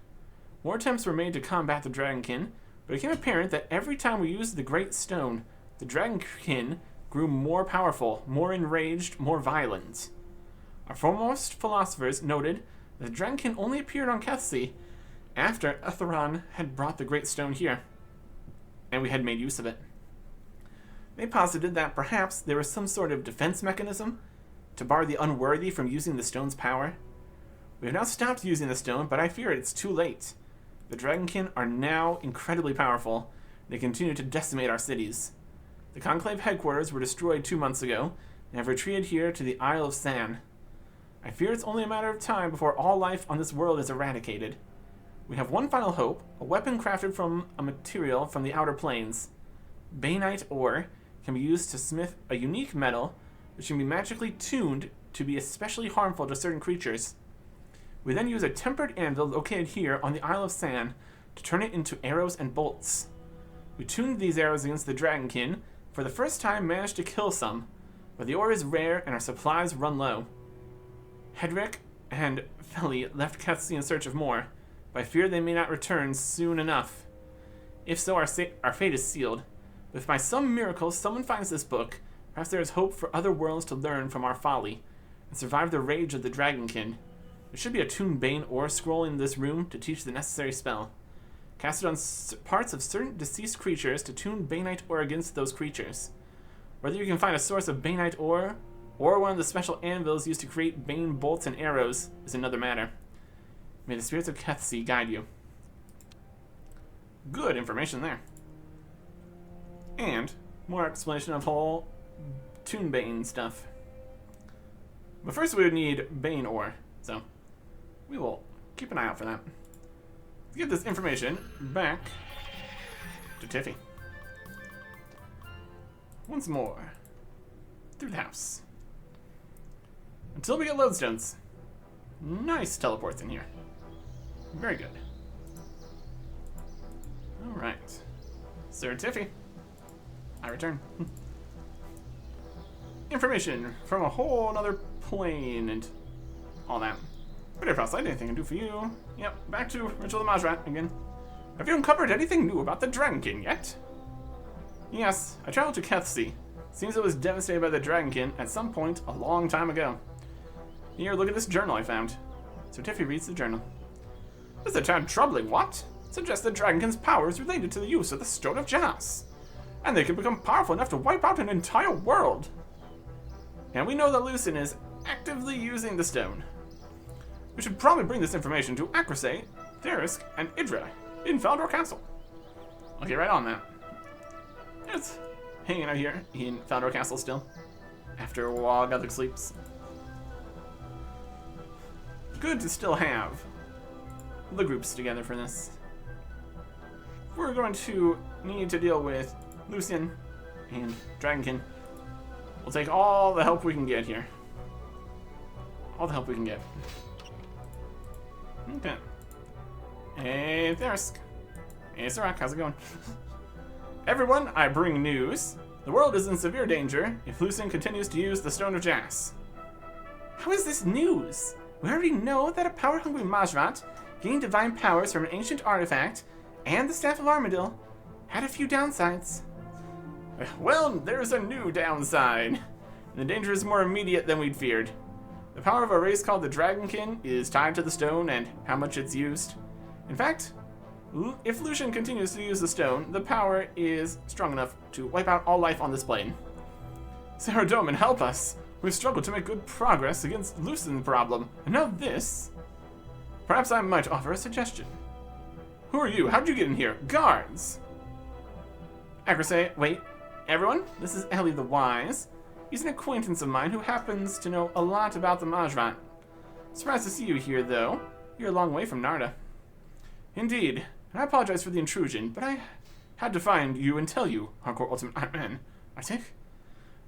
More attempts were made to combat the Dragonkin, but it became apparent that every time we used the Great Stone, the Dragonkin grew more powerful, more enraged, more violent. Our foremost philosophers noted that the Dragonkin only appeared on Kethsi after Etheron had brought the Great Stone here, and we had made use of it. They posited that perhaps there was some sort of defense mechanism to bar the unworthy from using the stone's power. We have now stopped using the stone, but I fear it's too late. The Dragonkin are now incredibly powerful. They continue to decimate our cities. The Conclave headquarters were destroyed 2 months ago, and have retreated here to the Isle of San. I fear it's only a matter of time before all life on this world is eradicated. We have one final hope, a weapon crafted from a material from the outer planes. Bainite ore can be used to smith a unique metal, which can be magically tuned to be especially harmful to certain creatures. We then use a tempered anvil located here on the Isle of San to turn it into arrows and bolts. We tuned these arrows against the Dragonkin, for the first time managed to kill some, but the ore is rare and our supplies run low. Hedrick and Feli left Kethsi in search of more, but I fear they may not return soon enough. If so, our fate is sealed. But if by some miracle someone finds this book, perhaps there is hope for other worlds to learn from our folly and survive the rage of the Dragonkin. There should be a tuned Bane ore scroll in this room to teach the necessary spell. Cast it on parts of certain deceased creatures to tune Bainite ore against those creatures. Whether you can find a source of Bainite ore or one of the special anvils used to create Bane bolts and arrows is another matter. May the spirits of Kethsi guide you. Good information there. And more explanation of whole Toon Bane stuff. But first we would need Bane ore, so we will keep an eye out for that. Let's get this information back to Tiffy. Once more. Through the house. Until we get lodestones. Nice teleports in here. Very good. Alright. Sir Tiffy. I return. Information from a whole other plane and all that. Pretty frostlight, anything I can do for you? Yep, back to Ritual of Mahjarrat again. Have you uncovered anything new about the Dragonkin yet? Yes, I traveled to Kethsi. Seems it was devastated by the Dragonkin at some point a long time ago. Here, look at this journal I found. So Tiffy reads the journal. This is a tad troubling, what? Suggests the Dragonkin's power is related to the use of the Stone of Jas. And they can become powerful enough to wipe out an entire world. And we know that Lucien is actively using the stone. We should probably bring this information to Akrasay, Therisk, and Idra in Faldor Castle. I'll get right on that. It's hanging out here in Faldor Castle still, after a while Gothic sleeps. Good to still have the groups together for this. We're going to need to deal with Lucien and Dragonkin. We'll take all the help we can get here. All the help we can get. Okay. Hey, Therisk. Hey, Sirach, how's it going? Everyone, I bring news. The world is in severe danger if Lucien continues to use the Stone of Jas. How is this news? We already know that a power-hungry Mahjarrat gained divine powers from an ancient artifact, and the Staff of Armadil had a few downsides. Well, there's a new downside. The danger is more immediate than we'd feared. The power of a race called the Dragonkin is tied to the stone and how much it's used. In fact, if Lucien continues to use the stone, the power is strong enough to wipe out all life on this plane. Sarah Doman, help us! We've struggled to make good progress against Lucien's problem, and now this. Perhaps I might offer a suggestion. Who are you? How'd you get in here? Guards! Acrosay, wait. Everyone, this is Ellie the Wise. He's an acquaintance of mine who happens to know a lot about the Mahjarrat. Surprised to see you here, though. You're a long way from Narda. Indeed, and I apologize for the intrusion, but I had to find you and tell you, Hardcore Ultimate Ironman. Artic?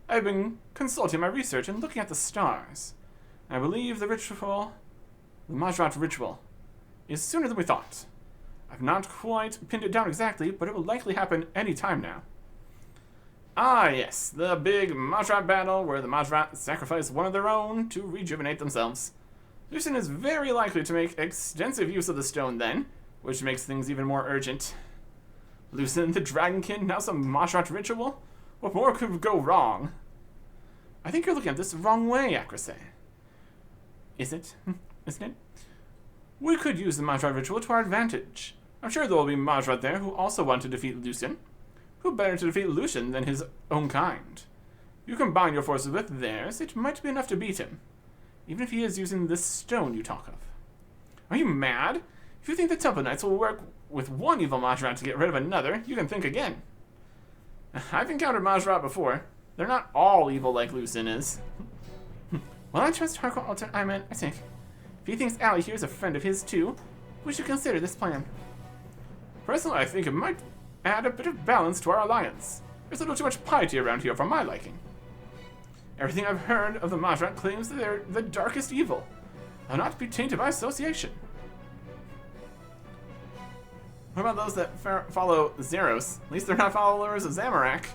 I've been consulting my research and looking at the stars. I believe the Mahjarrat ritual, is sooner than we thought. I've not quite pinned it down exactly, but it will likely happen any time now. Ah, yes, the big Mahjarrat battle where the Mahjarrat sacrifice one of their own to rejuvenate themselves. Lucien is very likely to make extensive use of the stone then, which makes things even more urgent. Lucien the Dragonkin, now some Mahjarrat ritual? What more could go wrong? I think you're looking at this the wrong way, Acrosay. Is it? Isn't it? We could use the Mahjarrat ritual to our advantage. I'm sure there will be Mahjarrat there who also want to defeat Lucien. Who better to defeat Lucien than his own kind? You combine your forces with theirs, it might be enough to beat him. Even if he is using this stone you talk of. Are you mad? If you think the Temple Knights will work with one evil Mahjarrat to get rid of another, you can think again. I've encountered Mahjarrat before. They're not all evil like Lucien is. Well, I trust Hardcore Ultimate Ironman, I think. If he thinks Allie here is a friend of his too, we should consider this plan. Personally, I think it might add a bit of balance to our alliance. There's a little too much piety around here for my liking. Everything I've heard of the Mahjarrat claims that they're the darkest evil. They'll not be tainted by association. What about those that follow Zeros? At least they're not followers of Zamorak.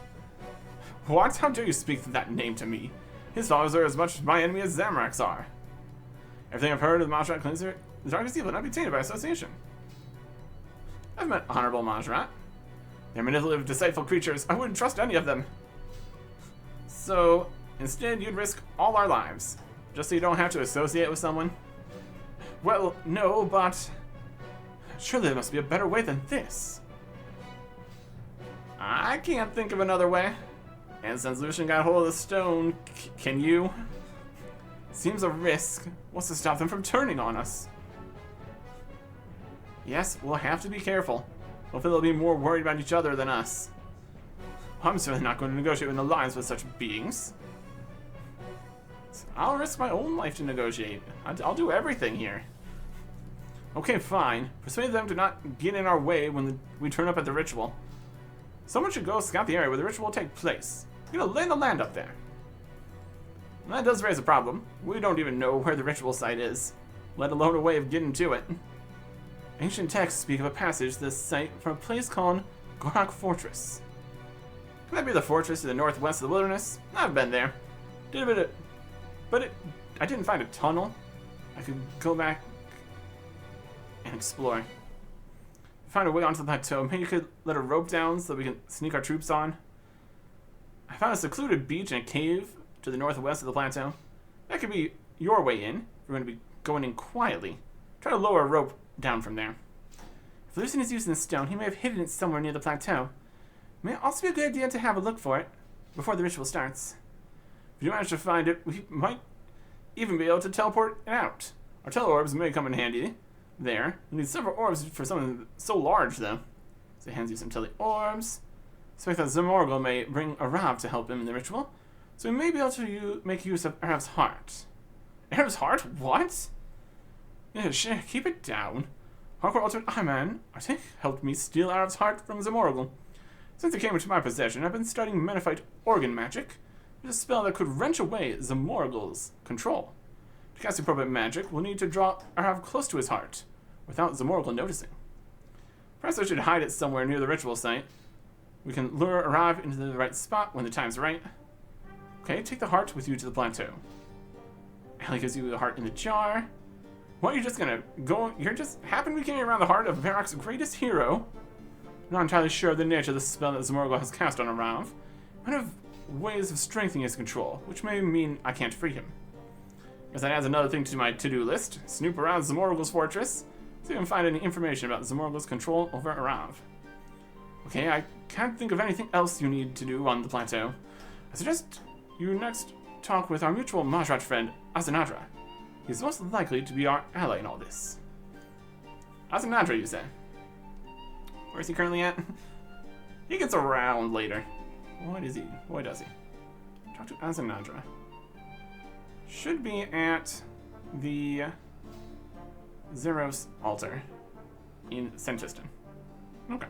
What? How dare you speak that name to me? His followers are as much my enemy as Zamorak's are. Everything I've heard of the Mahjarrat claims they're the darkest evil, not be tainted by association. I've met honorable Mahjarrat. They're manipulative, deceitful creatures. I wouldn't trust any of them. So, instead, you'd risk all our lives, just so you don't have to associate with someone? Well, no, but surely there must be a better way than this. I can't think of another way. And since Lucien got hold of the stone, can you? Seems a risk. What's to stop them from turning on us? Yes, we'll have to be careful. Hopefully they'll be more worried about each other than us. I'm certainly not going to negotiate an alliance with such beings. So I'll risk my own life to negotiate. I'll do everything here. Okay, fine. Persuade them to not get in our way when we turn up at the ritual. Someone should go scout the area where the ritual will take place. We're gonna lay the land up there. And that does raise a problem. We don't even know where the ritual site is, let alone a way of getting to it. Ancient texts speak of a passage to this site from a place called Gorak Fortress. Could that be the fortress to the northwest of the wilderness? I've been there. Did a bit of, but I didn't find a tunnel. I could go back and explore. Find a way onto the plateau. Maybe you could let a rope down so that we can sneak our troops on. I found a secluded beach and a cave to the northwest of the plateau. That could be your way in. We're going to be going in quietly. Try to lower a rope down from there. If Lucien is using the stone, he may have hidden it somewhere near the plateau. It may also be a good idea to have a look for it before the ritual starts. If you manage to find it, we might even be able to teleport it out. Our tele-orbs may come in handy there. We need several orbs for something so large, though. So he hands you some tele-orbs. Suspect that Zamorgel may bring Arav to help him in the ritual, so we may be able to make use of Arav's heart. Arav's heart? What? Yeah, shit, keep it down. Hardcore Ultimate Ironman, Artic, helped me steal Arav's heart from Zamorgel. Since it came into my possession, I've been studying Menifite organ magic, which is a spell that could wrench away Zamorgel's control. To cast appropriate magic, we'll need to draw Arav close to his heart, without Zamorgel noticing. Perhaps I should hide it somewhere near the ritual site. We can lure Arav into the right spot when the time's right. Okay, take the heart with you to the plateau. Allie gives you the heart in the jar. What, you're just gonna go... You're just happen to be carrying around the heart of Varroc's greatest hero? I'm not entirely sure of the nature of the spell that Zamorgel has cast on Arav. I have ways of strengthening his control, which may mean I can't free him. Guess that adds another thing to my to-do list. Snoop around Zamorgle's fortress. See if I can find any information about Zamorgle's control over Arav. Okay, I can't think of anything else you need to do on the plateau. I suggest you next talk with our mutual Mahjarrat friend, Azanadra. He's most likely to be our ally in all this. Azanadra, you say? Where's he currently at? He gets around later. What is he? What does he? Talk to Azanadra. Should be at the Zeros altar in Sentiston. Okay.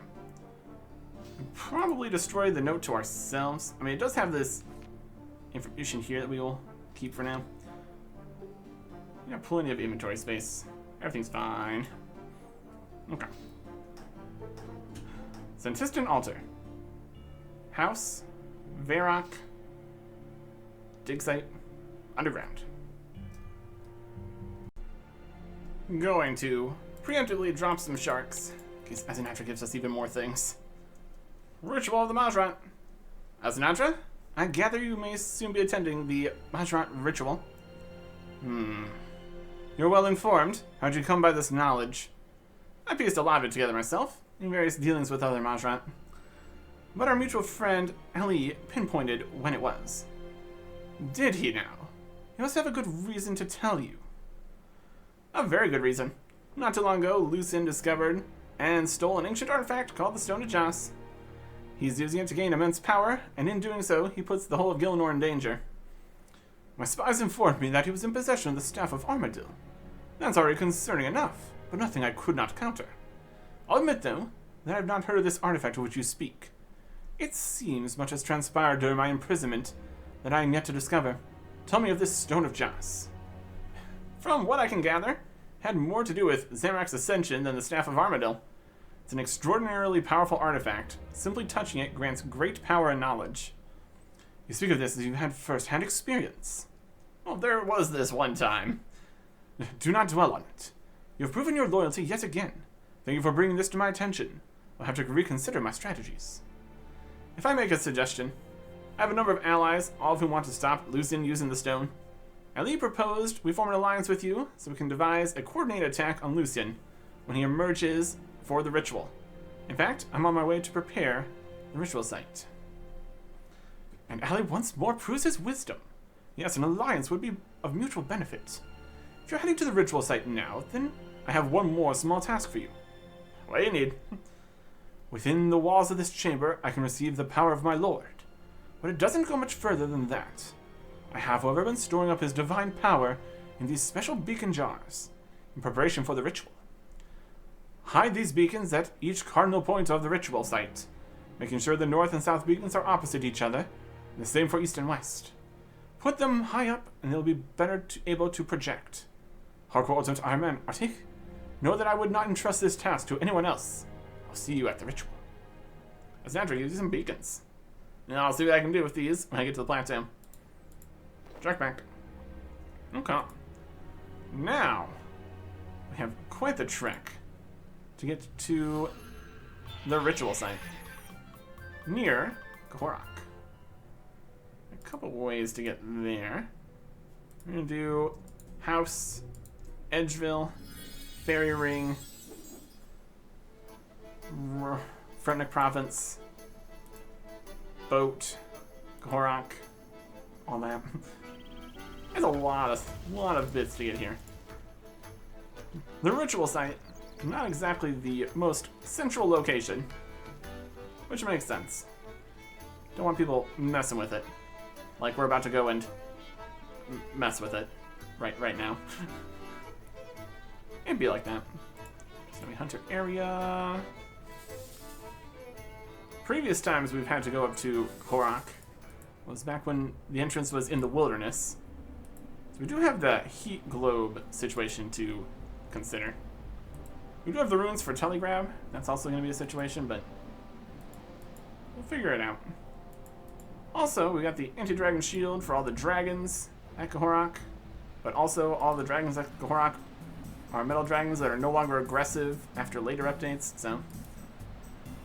Probably destroy the note to ourselves. I mean, it does have this information here that we will keep for now. We have plenty of inventory space. Everything's fine. Okay. Sentiston altar. House. Varrock. Dig site. Underground. I'm going to preemptively drop some sharks, in case Azanadra gives us even more things. Ritual of the Mahjarrat. Azanadra, I gather you may soon be attending the Mahjarrat ritual. You're well informed. How'd you come by this knowledge? I pieced a lot of it together myself, in various dealings with other Mahjarrat. But our mutual friend, Ellie, pinpointed when it was. Did he now? He must have a good reason to tell you. A very good reason. Not too long ago, Lucien discovered and stole an ancient artifact called the Stone of Jas. He's using it to gain immense power, and in doing so, he puts the whole of Gielinor in danger. My spies informed me that he was in possession of the Staff of Armadil. That's already concerning enough, but nothing I could not counter. I'll admit, though, that I have not heard of this artifact of which you speak. It seems much has transpired during my imprisonment that I am yet to discover. Tell me of this Stone of Jas. From what I can gather, it had more to do with Zarak's ascension than the Staff of Armadil. It's an extraordinarily powerful artifact. Simply touching it grants great power and knowledge. You speak of this as you've had first-hand experience. Well, there was this one time. Do not dwell on it. You have proven your loyalty yet again. Thank you for bringing this to my attention. I'll have to reconsider my strategies. If I make a suggestion, I have a number of allies, all of whom want to stop Lucien using the stone. Ali proposed we form an alliance with you so we can devise a coordinated attack on Lucien when he emerges for the ritual. In fact, I'm on my way to prepare the ritual site. And Ali once more proves his wisdom. Yes, an alliance would be of mutual benefit. If you're heading to the ritual site now, then I have one more small task for you. What do you need? Within the walls of this chamber, I can receive the power of my lord. But it doesn't go much further than that. I have, however, been storing up his divine power in these special beacon jars, in preparation for the ritual. Hide these beacons at each cardinal point of the ritual site, making sure the north and south beacons are opposite each other, and the same for east and west. Put them high up, and they'll be better able to project. Hardcore Ultimate Ironman, Artic, know that I would not entrust this task to anyone else. I'll see you at the ritual. As naturally, use some beacons. And I'll see what I can do with these when I get to the plateau. Track back. Okay. Now, we have quite the trek to get to the ritual site near Korak. A couple ways to get there. We're going to do House, Edgeville, Fairy Ring, Fretnik Province, Boat, Korak, all that. There's a lot of bits to get here. The ritual site, not exactly the most central location, which makes sense. Don't want people messing with it, like we're about to go and mess with it right now. It'd be like that. Snowy Hunter area. Previous times we've had to go up to Korak was back when the entrance was in the wilderness. So we do have the heat globe situation to consider. We do have the runes for telegrab. That's also going to be a situation, but we'll figure it out. Also, we got the anti-dragon shield for all the dragons at Korak, but also all the dragons at Korak are metal dragons that are no longer aggressive after later updates, so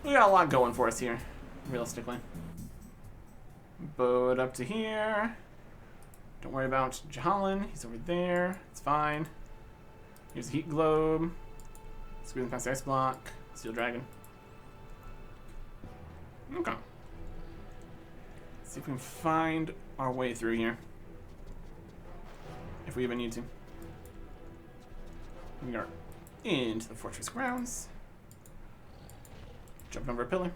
we got a lot going for us here, realistically. Boat up to here. Don't worry about Jahalan. He's over there. It's fine. Here's the heat globe. Squeezing past the ice block. Steel dragon. Okay. Let's see if we can find our way through here. If we even need to. We are into the fortress grounds. Jumping over a pillar.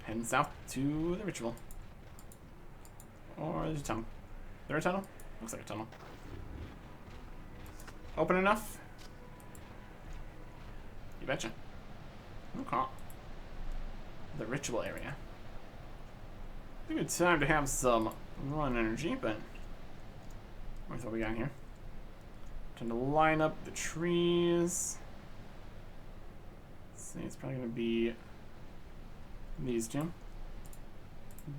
Heading south to the ritual. Or there's a tunnel. Is there a tunnel? Looks like a tunnel. Open enough? You betcha. Okay. The ritual area. I think it's time to have some run energy, but where's what we got here? Time to line up the trees. Let's see, it's probably gonna be these two.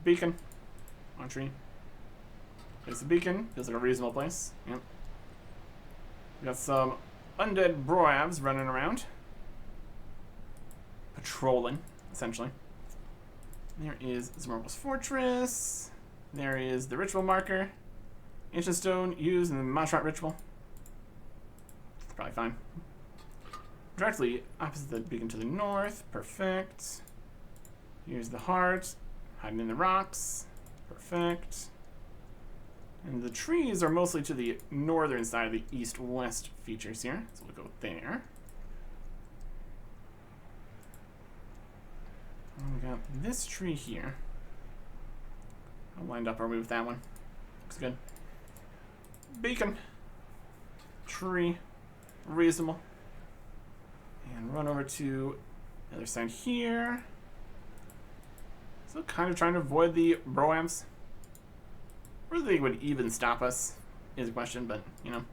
Beacon on tree. There's the beacon. Feels like a reasonable place. Yep. We got some undead broavs running around. Patrolling, essentially. There is Zmorgle's Fortress. There is the ritual marker. Ancient stone used in the Mahjarrat ritual. It's probably fine. Directly opposite the beacon to the north. Perfect. Here's the heart. Hiding in the rocks. Perfect. And the trees are mostly to the northern side of the east-west features here. So we'll go there. And we got this tree here. I'll wind up our way with that one. Looks good. Beacon. Tree. Reasonable. And run over to the other side here. So kind of trying to avoid the broams. Whether they would even stop us is a question, but, you know.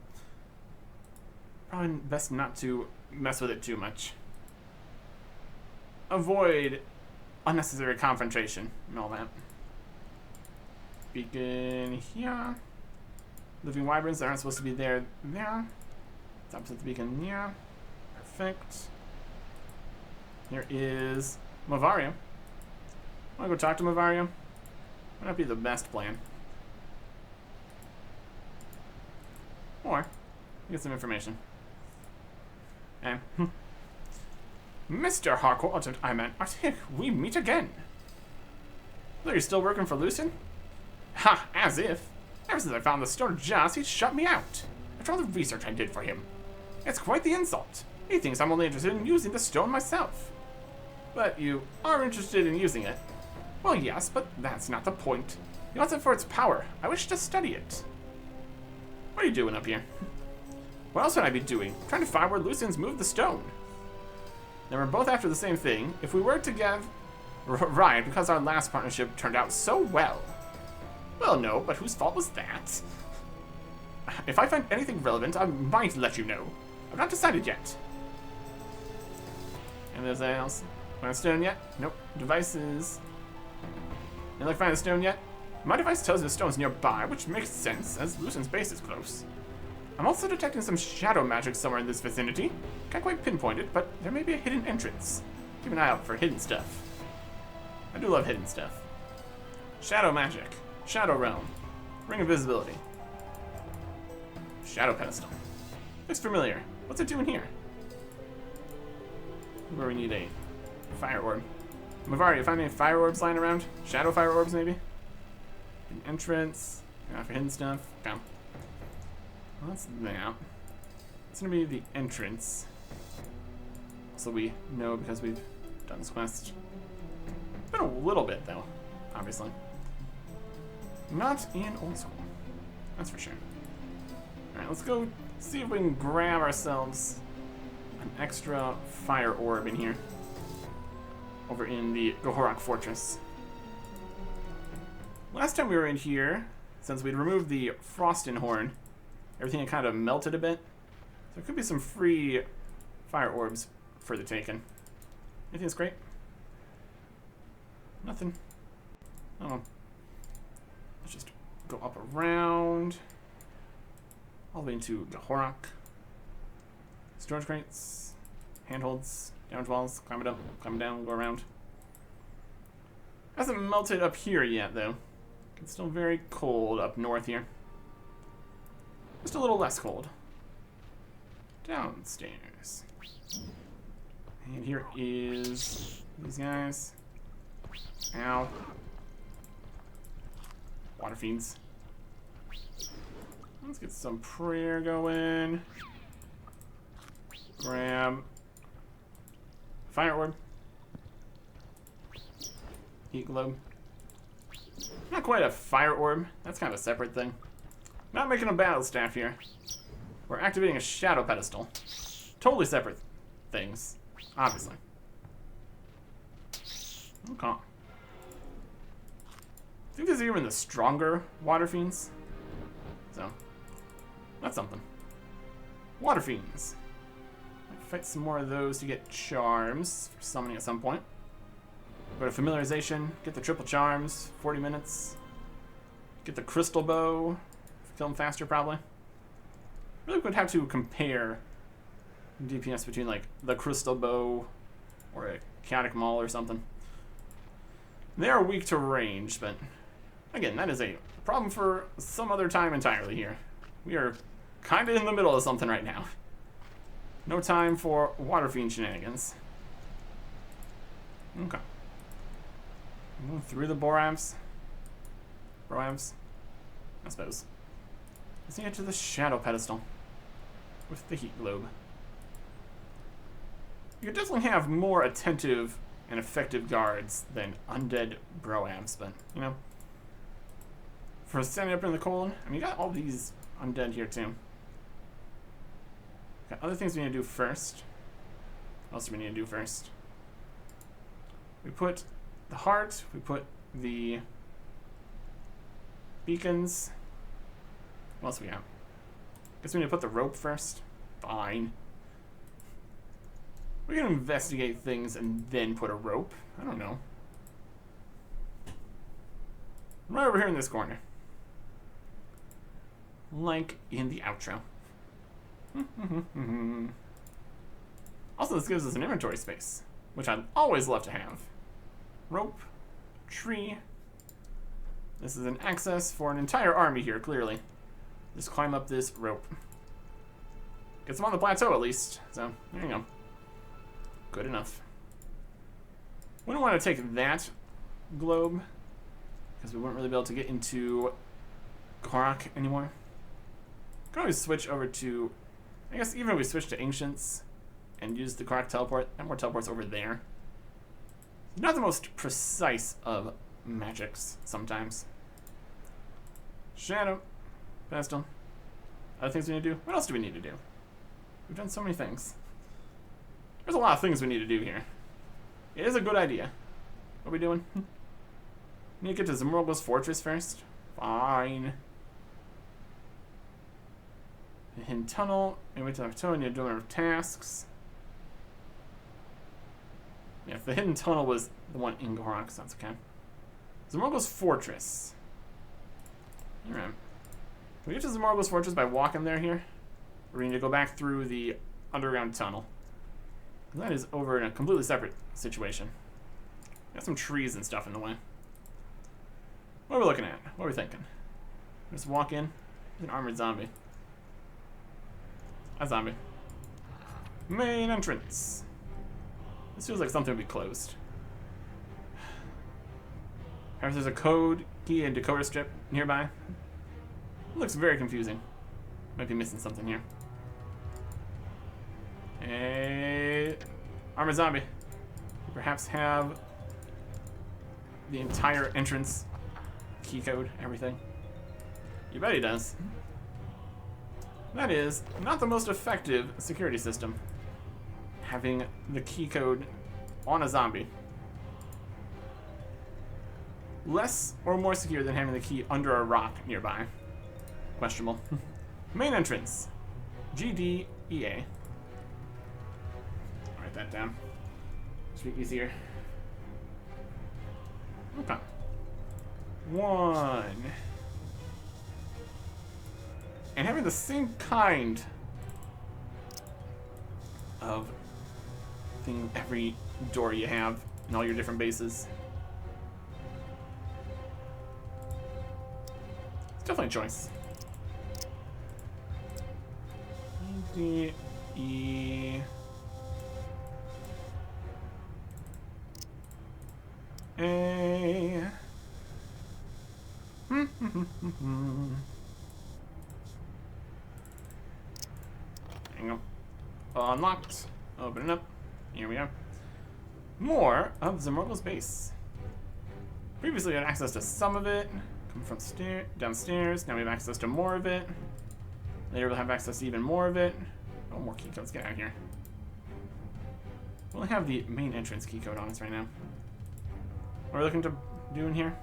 Probably best not to mess with it too much. Avoid unnecessary confrontation and all that. Beacon here. Living wyverns that aren't supposed to be there. It's opposite the beacon. Yeah. Perfect. Here is Mahjarrat. Want to go talk to Mahjarrat? Might not be the best plan. Or get some information. Mr. Harcourt and Ironman Artic, we meet again. So you're still working for Lucien? Ha, as if. Ever since I found the stone jars, he's shut me out. After all the research I did for him. It's quite the insult. He thinks I'm only interested in using the stone myself. But you are interested in using it. Well, yes, but that's not the point. He wants it for its power. I wish to study it. What are you doing up here? What else would I be doing? Trying to find where Lucien's moved the stone. Then we're both after the same thing. If we were to give right because our last partnership turned out so well. Well, no, but whose fault was that? If I find anything relevant, I might let you know. I've not decided yet. Anything else? Find a stone yet? Nope. Devices. You like find a stone yet? My device tells me the stone's nearby, which makes sense, as Lucien's base is close. I'm also detecting some shadow magic somewhere in this vicinity. Can't quite pinpoint it, but there may be a hidden entrance. Keep an eye out for hidden stuff. I do love hidden stuff. Shadow magic. Shadow realm. Ring of invisibility. Shadow pedestal. Looks familiar. What's it doing here? Where we need a fire orb. Mahjarrat, you find any fire orbs lying around? Shadow fire orbs, maybe? An entrance. For hidden stuff. Okay. Well, that's that. It's gonna be the entrance. So we know because we've done this quest. Been a little bit though, obviously. Not in old school. That's for sure. Alright, let's go see if we can grab ourselves an extra fire orb in here. Over in the Mahjarrat Fortress. Last time we were in here, since we'd removed the Frostin Horn, everything had kind of melted a bit. So there could be some free fire orbs for the taking. Anything that's great? Nothing. Oh. Let's just go up around. All the way into Mahjarrat. Storage crates. Handholds. Damage walls. Climb it up. Climb it down. Go around. Hasn't melted up here yet, though. It's still very cold up north here. just a little less cold. Downstairs. And here is these guys. Ow. Water fiends. Let's get some prayer going. Grab fire orb. Heat globe. Not quite a fire orb. That's kind of a separate thing. Not making a battle staff here. We're activating a shadow pedestal. Totally separate things, obviously. Okay. I think these are even the stronger water fiends. So, that's something. Water fiends. Might fight some more of those to get charms for summoning at some point. Go to familiarization, get the triple charms, 40 minutes. Get the crystal bow, kill them faster probably. Really would have to compare DPS between like the crystal bow or a chaotic maul or something. They are weak to range, but again, that is a problem for some other time entirely here. We are kind of in the middle of something right now. No time for water fiend shenanigans. Okay. Move through the Borams. Broams, I suppose. Let's get to the shadow pedestal with the heat globe. You could definitely have more attentive and effective guards than undead Broams, but you know, for standing up in the cold, I mean, you got all these undead here too. Got other things we need to do first. What else do we need to do first? We put the heart, we put the beacons. What else we got? Guess we need to put the rope first. Fine. We're gonna investigate things and then put a rope. I don't know. Right over here in this corner. Like in the outro. Also, this gives us an inventory space, which I'd always love to have. Rope, tree. This is an access for an entire army here, clearly. Just climb up this rope. Gets them on the plateau at least, so there you go. Good enough. We don't want to take that globe, because we won't really be able to get into Korok anymore. Can always switch over to, I guess even if we switch to Ancients and use the Korok teleport, and more teleports over there. Not the most precise of magics sometimes. Shadow. Pedestal. Other things we need to do? What else do we need to do? We've done so many things. There's a lot of things we need to do here. It is a good idea. What are we doing? Need to get to Zamorgo's fortress first? Fine. The hidden tunnel. And wait till October. Need to do our tasks. Yeah, if the hidden tunnel was the one in Korok, so that's okay. Zamorgo's fortress. Alright. Can we get to Zamorgo's fortress by walking there here? Or we need to go back through the underground tunnel? That is over in a completely separate situation. Got some trees and stuff in the way. What are we looking at? What are we thinking? Just walk in. There's an armored zombie. A zombie. Main entrance. This feels like something would be closed. Perhaps there's a code key and decoder strip nearby. It looks very confusing. Might be missing something here. A armored zombie. Perhaps have the entire entrance key code, everything. You bet he does. That is not the most effective security system. Having the key code on a zombie. Less or more secure than having the key under a rock nearby. Questionable. Main entrance. GDEA. Write that down. Should be easier. Okay. 1. And having the same kind of thing every door you have in all your different bases. It's definitely a choice. D, E, A. Hang on. Unlocked. Open it up. Here we are. More of Zamorgle's base. Previously, we had access to some of it. Come from downstairs. Now we have access to more of it. Later, we'll have access to even more of it. Oh, more key codes. Get out of here. We only have the main entrance key code on us right now. What are we looking to do in here?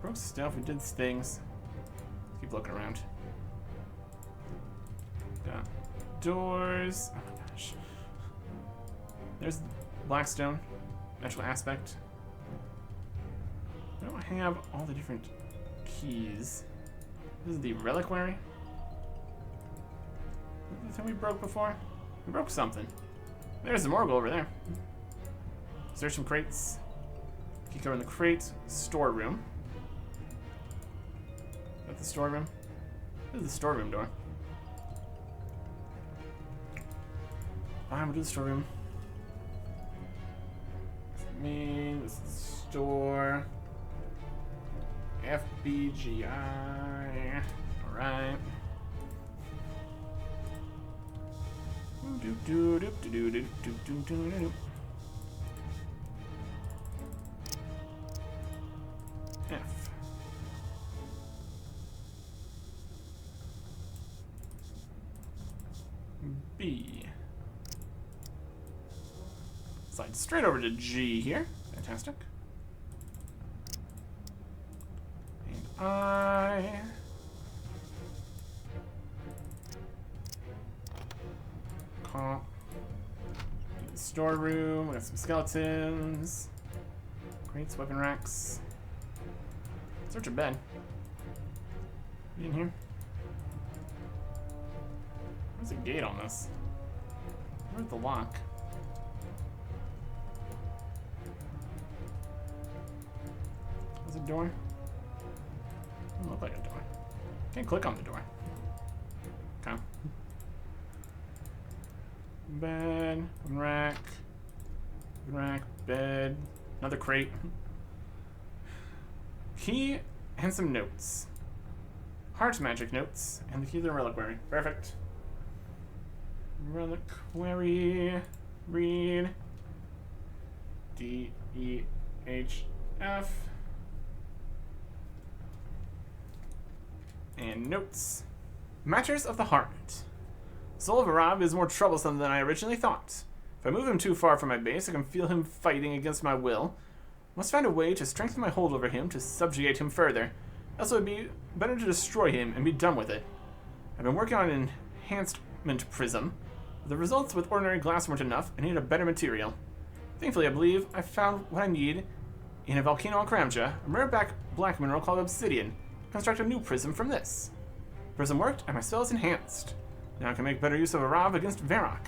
Broke stuff. We did things. Let's keep looking around. Got doors. Oh my gosh. There's Blackstone. Natural aspect. I don't have all the different keys. This is the reliquary. Is this thing we broke before? We broke something. There's the Morgul over there. Search some crates. Key code in the crate. Storeroom. Is that the storeroom? This is the storeroom door. Fine, we'll do the storeroom. Main, this is the store. FBGI. Alright. F. B. Slide straight over to G here. Fantastic. And I. Storeroom. We got some skeletons. Crates, weapon racks. Search a bed. You in here? There's a gate on this. Where's the lock? Is it a door? Doesn't look like a door. Can't click on the door. Okay. Bed, rack, bed, another crate. Key and some notes. Heart magic notes, and the key to the reliquary. Perfect. Reliquary, read. D, E, H, F. And notes. Matters of the heart. Soul of Arab is more troublesome than I originally thought. If I move him too far from my base, I can feel him fighting against my will. Must find a way to strengthen my hold over him to subjugate him further. Also, it'd be better to destroy him and be done with it. I've been working on an enhancement prism. The results with ordinary glass weren't enough. I needed a better material. Thankfully, I believe I found what I need in a volcano on Kramja, a rare black mineral called obsidian. Construct a new prism from this. Prism worked, and my spell is enhanced. Now I can make better use of Arab against Varrock.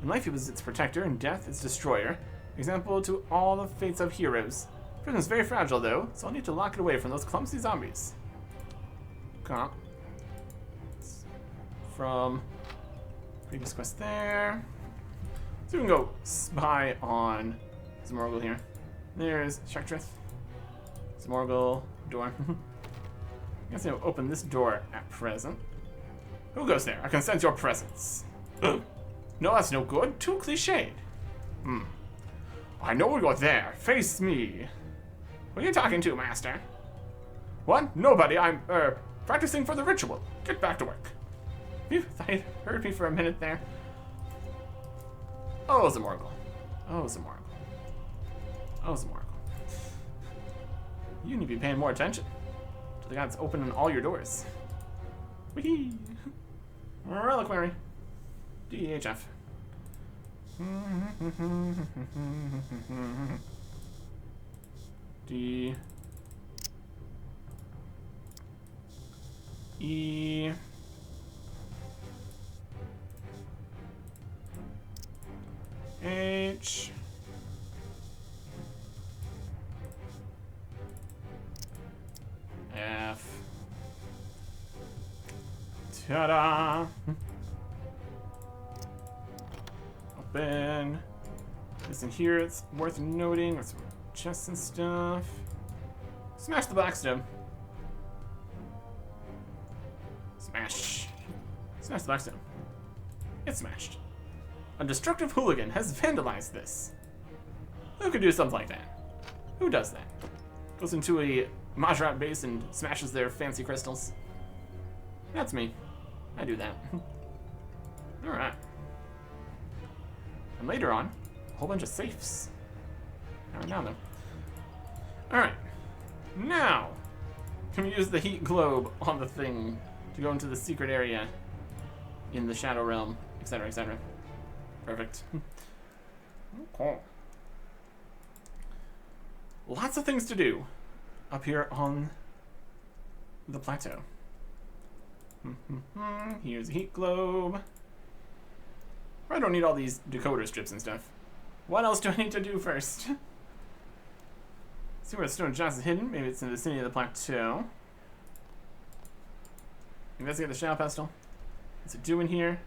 In life he was its protector, in death its destroyer. Example to all the fates of heroes. Prism's very fragile though, so I'll need to lock it away from those clumsy zombies. Okay. From previous quest there. So we can go spy on Zamorgul here. There's Shektrith. Zamorgul, door. I guess I'll open this door at present. Who goes there? I can sense your presence. No, that's no good. Too cliched. I know you're there. Face me. Who are you talking to, Master? What? Nobody. I'm, practicing for the ritual. Get back to work. You heard me for a minute there. Oh, Zamorgul. Oh, Zamorgul. Oh, Zamorgul. You need to be paying more attention to the guy that's opening all your doors. Whee! Reliquary. DHF. D. E. H. F. Ta-da! open. This in here, it's worth noting. With some chests and stuff. Smash the blackstone. Smash. Smash the blackstone. It's smashed. A destructive hooligan has vandalized this. Who could do something like that? Who does that? Goes into a Mahjarrat base and smashes their fancy crystals. That's me. I do that. Alright. And later on, a whole bunch of safes. Now though. Alright. Now, can we use the heat globe on the thing to go into the secret area in the Shadow Realm, etc., etc. Perfect. Okay. Lots of things to do up here on the plateau. Here's a heat globe. I don't need all these decoder strips and stuff. What else do I need to do first? See where the stone Joss is hidden. Maybe it's in the vicinity of the plateau. Investigate the shadow pestle. What's it doing here?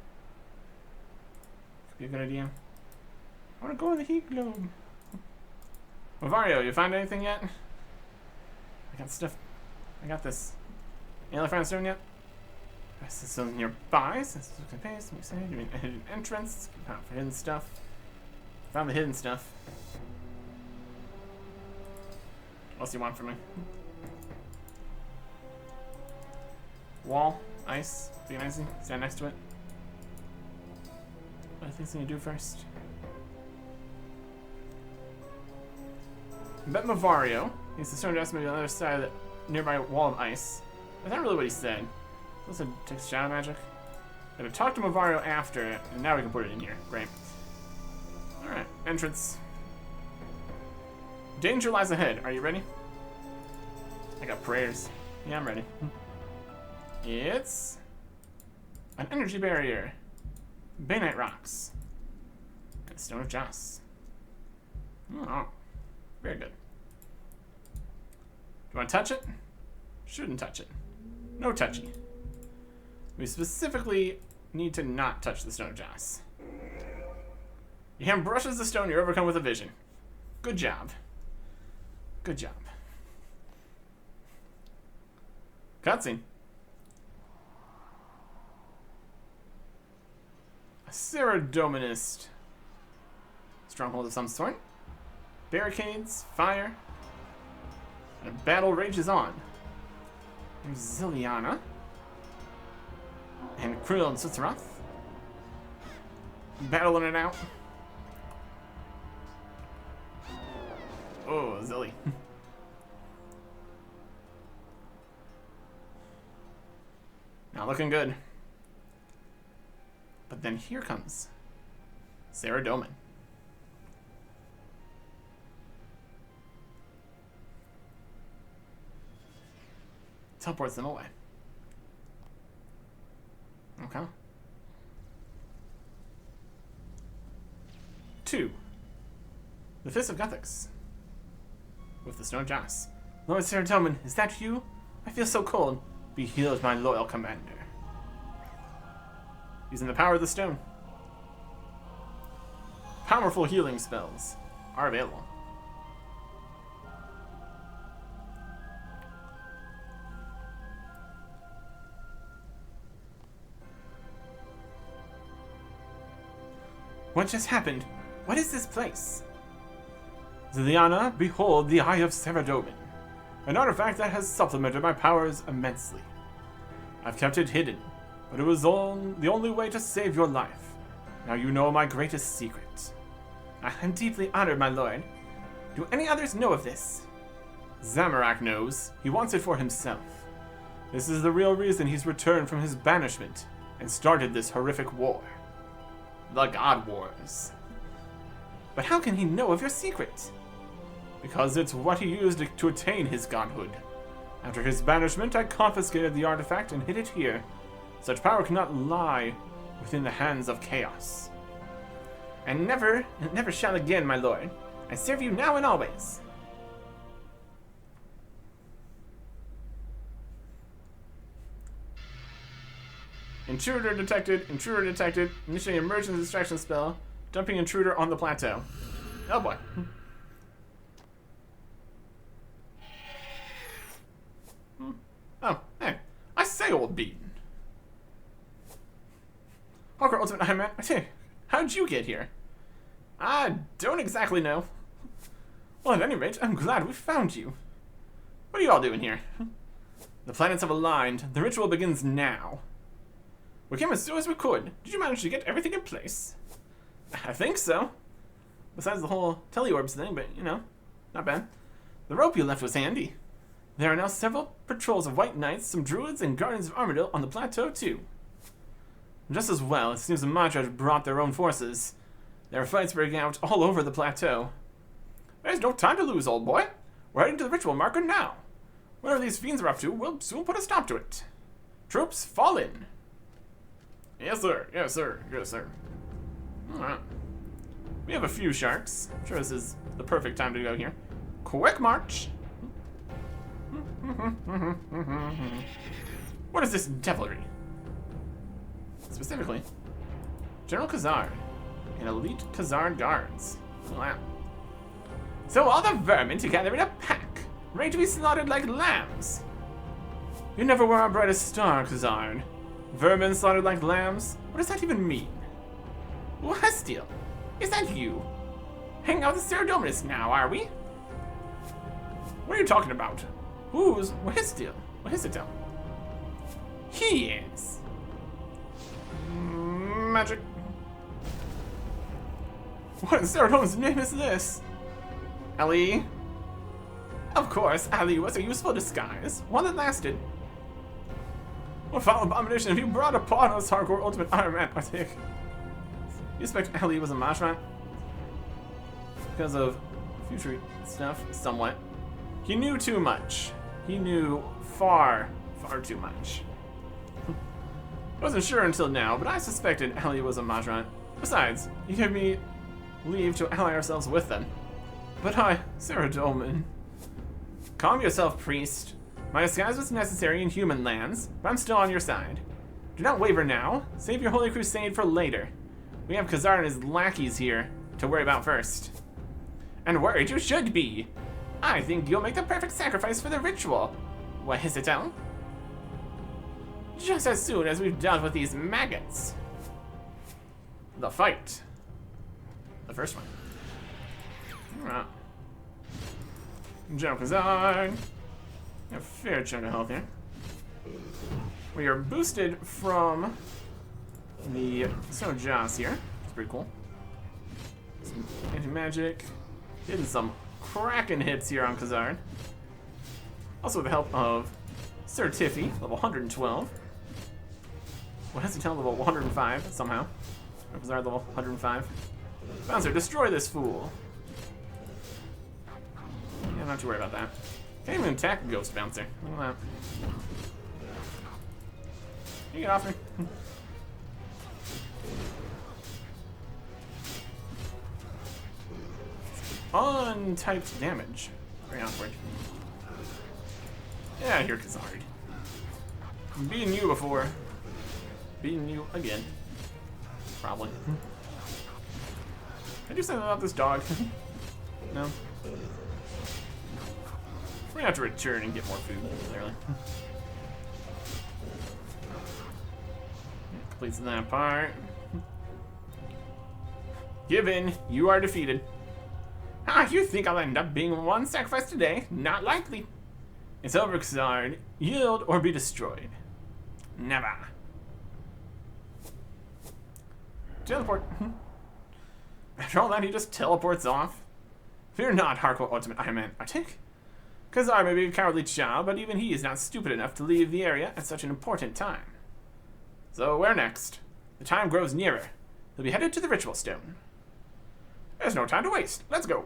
Could be a good idea. I want to go in the heat globe. Mario, you find anything yet? I got stuff. I got this. Any find stone yet? This is something nearby. Since it's looking pace, makes sense. You mean a hidden entrance? Found for hidden stuff. Found the hidden stuff. What else do you want from me? Wall, ice, being icy. Stand next to it. What are things I need to do first? I bet Mahjarrat. He's the stone dust maybe on the other side of the nearby wall of ice. That's not really what he said. This also takes shadow magic. Gotta talk to Mahjarrat after it, and now we can put it in here. Great. Alright, entrance. Danger lies ahead. Are you ready? I got prayers. Yeah, I'm ready. It's an energy barrier. Bainite rocks. And Stone of Joss. Oh, very good. Do you want to touch it? Shouldn't touch it. No touchy. We specifically need to not touch the Stone of Joss. Your hand brushes the stone, you're overcome with a vision. Good job. Good job. Cutscene. A Saradominist stronghold of some sort. Barricades, fire, and a battle rages on. There's Ziliana and Krill and Sitzeroth battling it out. Oh, Zilly. Not looking good. But then here comes Saradomin. Teleports them away. Okay. 2. The Fist of Guthix. With the Stone of Joss. Lord Saradomin, is that you? I feel so cold. Be healed, my loyal commander. Using the power of the stone. Powerful healing spells are available. What just happened? What is this place? Ziliana, behold the Eye of Saradomin. An artifact that has supplemented my powers immensely. I've kept it hidden, but it was the only way to save your life. Now you know my greatest secret. I am deeply honored, my lord. Do any others know of this? Zamorak knows. He wants it for himself. This is the real reason he's returned from his banishment and started this horrific war. The God Wars. But how can he know of your secret? Because it's what he used to attain his godhood. After his banishment, I confiscated the artifact and hid it here. Such power cannot lie within the hands of chaos. And never shall again, my lord. I serve you now and always. Intruder detected. Intruder detected. Initiate emergency distraction spell Dumping intruder on the plateau. Oh boy. Oh, hey. I say, old bean. Hawker Ultimate Ironman, I say, how'd you get here? I don't exactly know. Well, at any rate, I'm glad we found you. What are you all doing here? The planets have aligned. The ritual begins now. We came as soon as we could. Did you manage to get everything in place? I think so. Besides the whole teleorbs thing, but, you know, not bad. The rope you left was handy. There are now several patrols of white knights, some druids, and guardians of Armadillo on the plateau, too. Just as well, it seems the Mahjarrat brought their own forces. There are fights breaking out all over the plateau. There's no time to lose, old boy. We're heading to the ritual marker now. Whatever these fiends are up to, we'll soon put a stop to it. Troops, fall in. Yes, sir. Yes, sir. Yes, sir. Alright. We have a few sharks. I'm sure this is the perfect time to go here. Quick march. What is this devilry? Specifically, General Khazard and elite Khazard guards. Wow. So all the vermin together in a pack, ready to be slaughtered like lambs. You never were our brightest star, Khazard. Vermin slaughtered like lambs? What does that even mean? Westiel, is that you? Hanging out with the Cerdominus now, are we? What are you talking about? Who's Westiel? Westiel? He is. Magic. What in Cerdominus' name is this? Ellie? Of course, Ali was a useful disguise, one that lasted. What foul abomination have you brought upon us, hardcore ultimate Ironman, Artic? You expect Ali was a Mahjarrat? Because of future stuff, somewhat. He knew too much. He knew far, far too much. I wasn't sure until now, but I suspected Ali was a Mahjarrat. Besides, he gave me leave to ally ourselves with them. But Sarah Dolman. Calm yourself, priest. My disguise was necessary in human lands, but I'm still on your side. Do not waver now. Save your holy crusade for later. We have Khazard and his lackeys here to worry about first. And worried you should be. I think you'll make the perfect sacrifice for the ritual. What is it, Ellen? Just as soon as we've dealt with these maggots. The fight. The first one. Alright. General Khazard. A fair chunk of health here. We are boosted from the Sojas here. It's pretty cool. Some anti-magic. Hitting some cracking hits here on Khazard. Also with the help of Sir Tiffy, level 112. What has to tell level 105 somehow. Khazard level 105. Bouncer, destroy this fool. Yeah, not too worried about that. Can't even attack Ghost Bouncer. Look at that. You get off me. Untyped damage. Very awkward. Yeah, here, Khazard. Beating you before. Beating you again. Probably. Can I do something about this dog? No? We're gonna have to return and get more food, clearly. Completes that part. Given, you are defeated. Ah, you think I'll end up being one sacrifice today? Not likely. It's over, Khazard. Yield or be destroyed. Never. Teleport. After all that, he just teleports off. Fear not, hardcore ultimate Ironman Artic. Khazard may be a cowardly child, but even he is not stupid enough to leave the area at such an important time. So, where next? The time grows nearer. He'll be headed to the ritual stone. There's no time to waste. Let's go.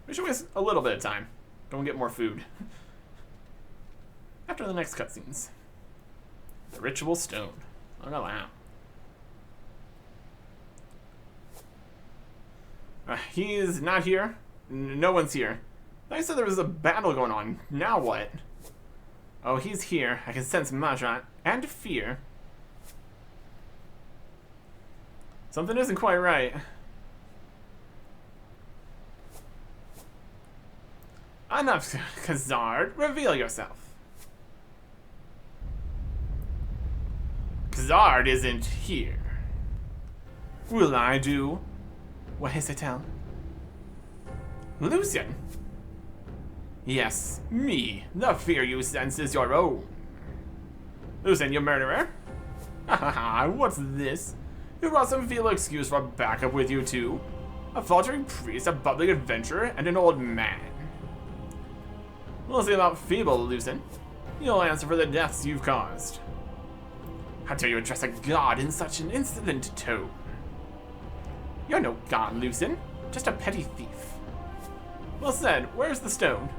We should waste a little bit of time. Go and get more food. After the next cutscenes. The ritual stone. Look at that. He is not here. No one's here. I said there was a battle going on. Now what? Oh, he's here. I can sense Mahjarrat and fear. Something isn't quite right. Enough, Khazard. Reveal yourself. Khazard isn't here. Will I do? What is it, tell? Lucien? Yes, me. The fear you sense is your own. Lucien, you murderer? Haha, what's this? You brought some feeble excuse for backup with you too? A faltering priest, a bubbling adventurer, and an old man. We'll see about feeble, Lucien. You'll answer for the deaths you've caused. How dare you address a god in such an insolent tone? You're no god, Lucien. Just a petty thief. Well said. Where's the stone?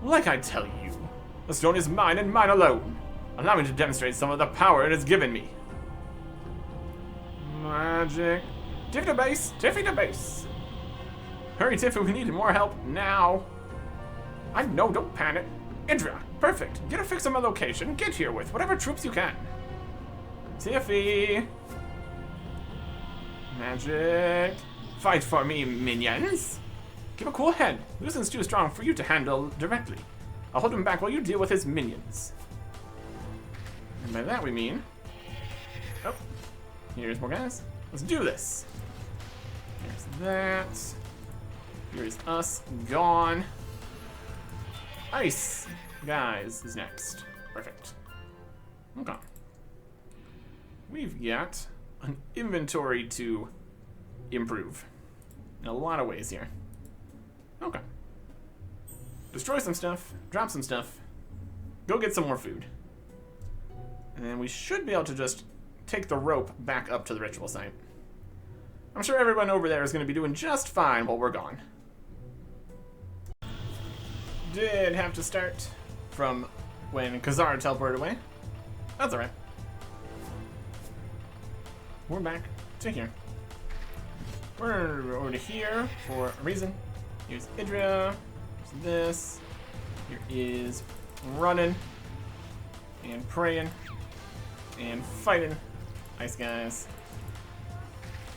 Like I tell you, the stone is mine and mine alone. Allow me to demonstrate some of the power it has given me. Magic. Tiffy to base. Tiffy to base. Hurry, Tiffy. We need more help now. I know. Don't panic. Indra. Perfect. Get a fix on my location. Get here with whatever troops you can. Tiffy. Magic. Fight for me, minions. Keep a cool head. Lucien's too strong for you to handle directly. I'll hold him back while you deal with his minions. And by that we mean... Oh. Here's more guys. Let's do this. Here's that. Here's us. Gone. Ice. Guys is next. Perfect. Okay. We've got an inventory to improve in a lot of ways here. Okay. Destroy some stuff, drop some stuff, go get some more food. And then we should be able to just take the rope back up to the ritual site. I'm sure everyone over there is going to be doing just fine while we're gone. Did have to start from when Khazard teleported away. That's alright. We're back to here. We're over to here for a reason. Here's Idria. Here's this. Here is running and praying and fighting ice guys.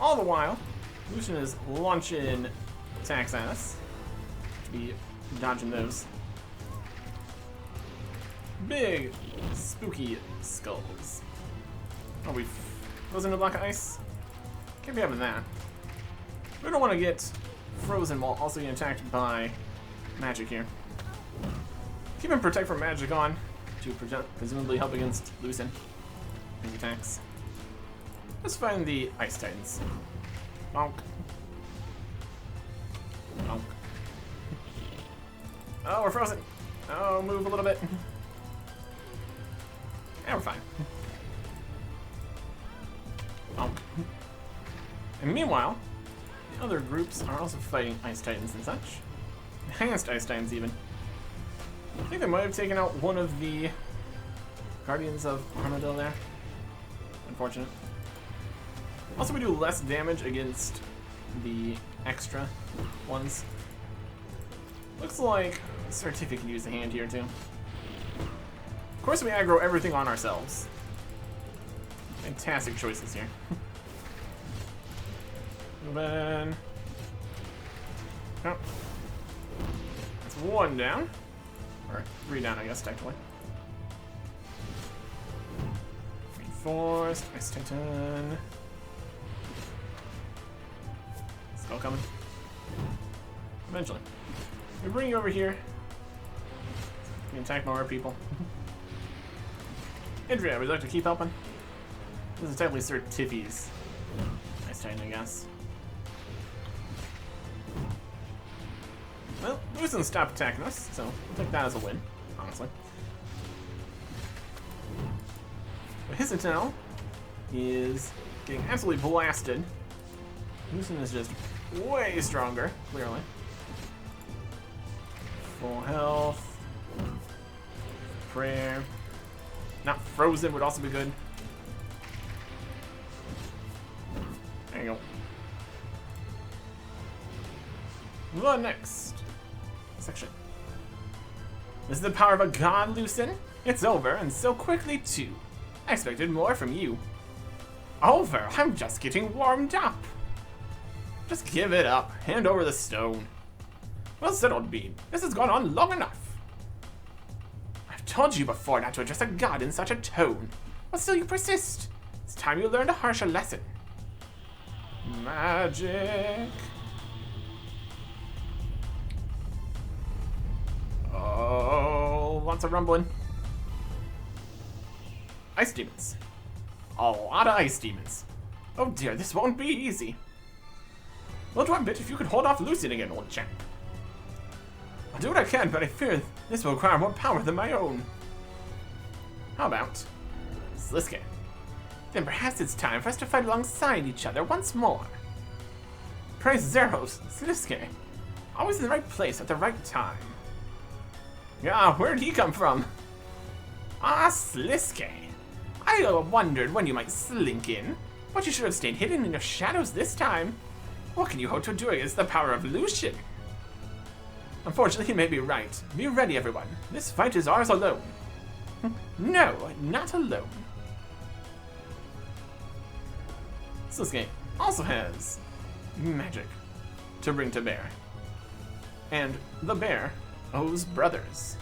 All the while, Lucien is launching attacks at us. To be dodging those big spooky skulls. Oh, we frozen in a block of ice? Can't be having that. We don't want to get frozen while also getting attacked by magic here. Keeping Protect from Magic on to presumably help against Lucien. His attacks. Let's find the Ice Titans. Bonk. Bonk. Oh, we're frozen. Oh, move a little bit. Yeah, we're fine. Bonk. And meanwhile, the other groups are also fighting Ice Titans and such. Enhanced Ice Titans, even. I think they might have taken out one of the Guardians of Armadillo there. Unfortunate. Also, we do less damage against the extra ones. Looks like Certificate can use the hand here, too. Of course, we aggro everything on ourselves. Fantastic choices here. Move in. Oh. That's one down. Or 3 down, I guess, technically. Reinforced. Ice Titan. Still coming. Eventually. We bring you over here. We can attack more people. Andrea, would you like to keep helping? This is technically Sir Tiffy's Ice Titan, I guess. Well, Lucien stopped attacking us, so we'll take that as a win, honestly. But his intel is getting absolutely blasted. Lucien is just way stronger, clearly. Full health. Prayer. Not frozen would also be good. There you go. The next section. This is the power of a god, Lucien. It's over, and so quickly too. I expected more from you. over. I'm just getting warmed up. Just give it up. Hand over the stone. Well settled, Bean. This has gone on long enough. I've told you before not to address a god in such a tone. But still you persist. It's time you learned a harsher lesson. Magic. Oh, lots of rumbling. Ice demons. A lot of ice demons. Oh dear, this won't be easy. Well, do I bet if you could hold off Lucien again, old chap. I'll do what I can, but I fear this will require more power than my own. How about Sliske? Then perhaps it's time for us to fight alongside each other once more. Praise Zeros, Sliske. Always in the right place at the right time. Yeah, where'd he come from? Ah, Sliske. I wondered when you might slink in, but you should have stayed hidden in your shadows this time. What can you hope to do against the power of Lucien? Unfortunately, he may be right. Be ready, everyone. This fight is ours alone. No, not alone. Sliske also has magic to bring to bear. And the bear owes brothers.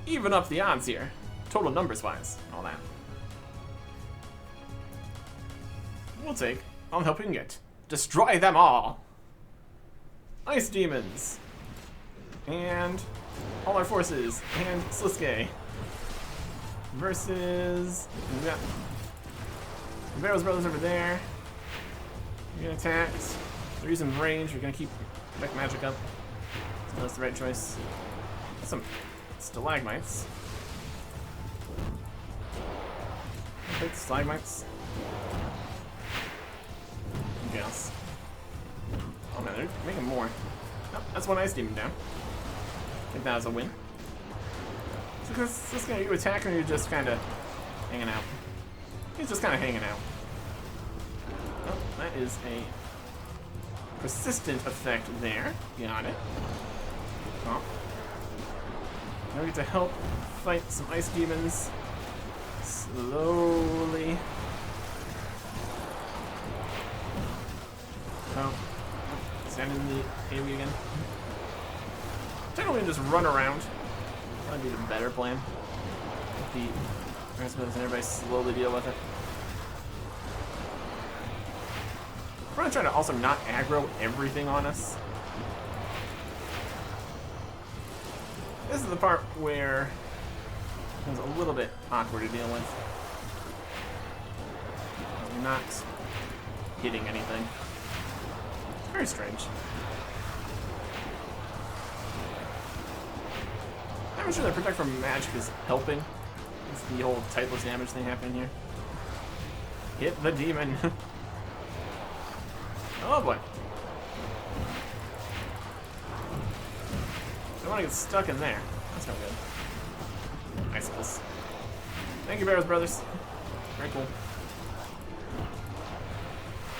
Even up the odds here, total numbers wise, and all that. We'll take all the help we can get. Destroy them all! Ice demons! And all our forces, and Sliske. Versus... we got Barrow's brothers over there. We're gonna attack. They're using range, we're gonna keep back magic up. So that's the right choice. Some stalagmites. Take the stalagmites. Yes. Oh man, they're making more. Oh, that's one ice demon down. I think that was a win. So this guy, you attack or you're just kind of hanging out? He's just kind of hanging out. Oh, that is a persistent effect there. Got it. Oh. Now we get to help fight some ice demons. Slowly. Oh. Stand in the AoE again. Technically just run around. That'd be the better plan. The rest of us and everybody slowly deal with it. We're gonna try to also not aggro everything on us. This is the part where it's a little bit awkward to deal with. We're not hitting anything. It's very strange. I'm sure that protect from magic is helping. It's the whole typeless damage thing happening here. Hit the demon. Oh boy. Don't want to get stuck in there. That's no good. Icicles. Thank you, Barrows Brothers. Very cool.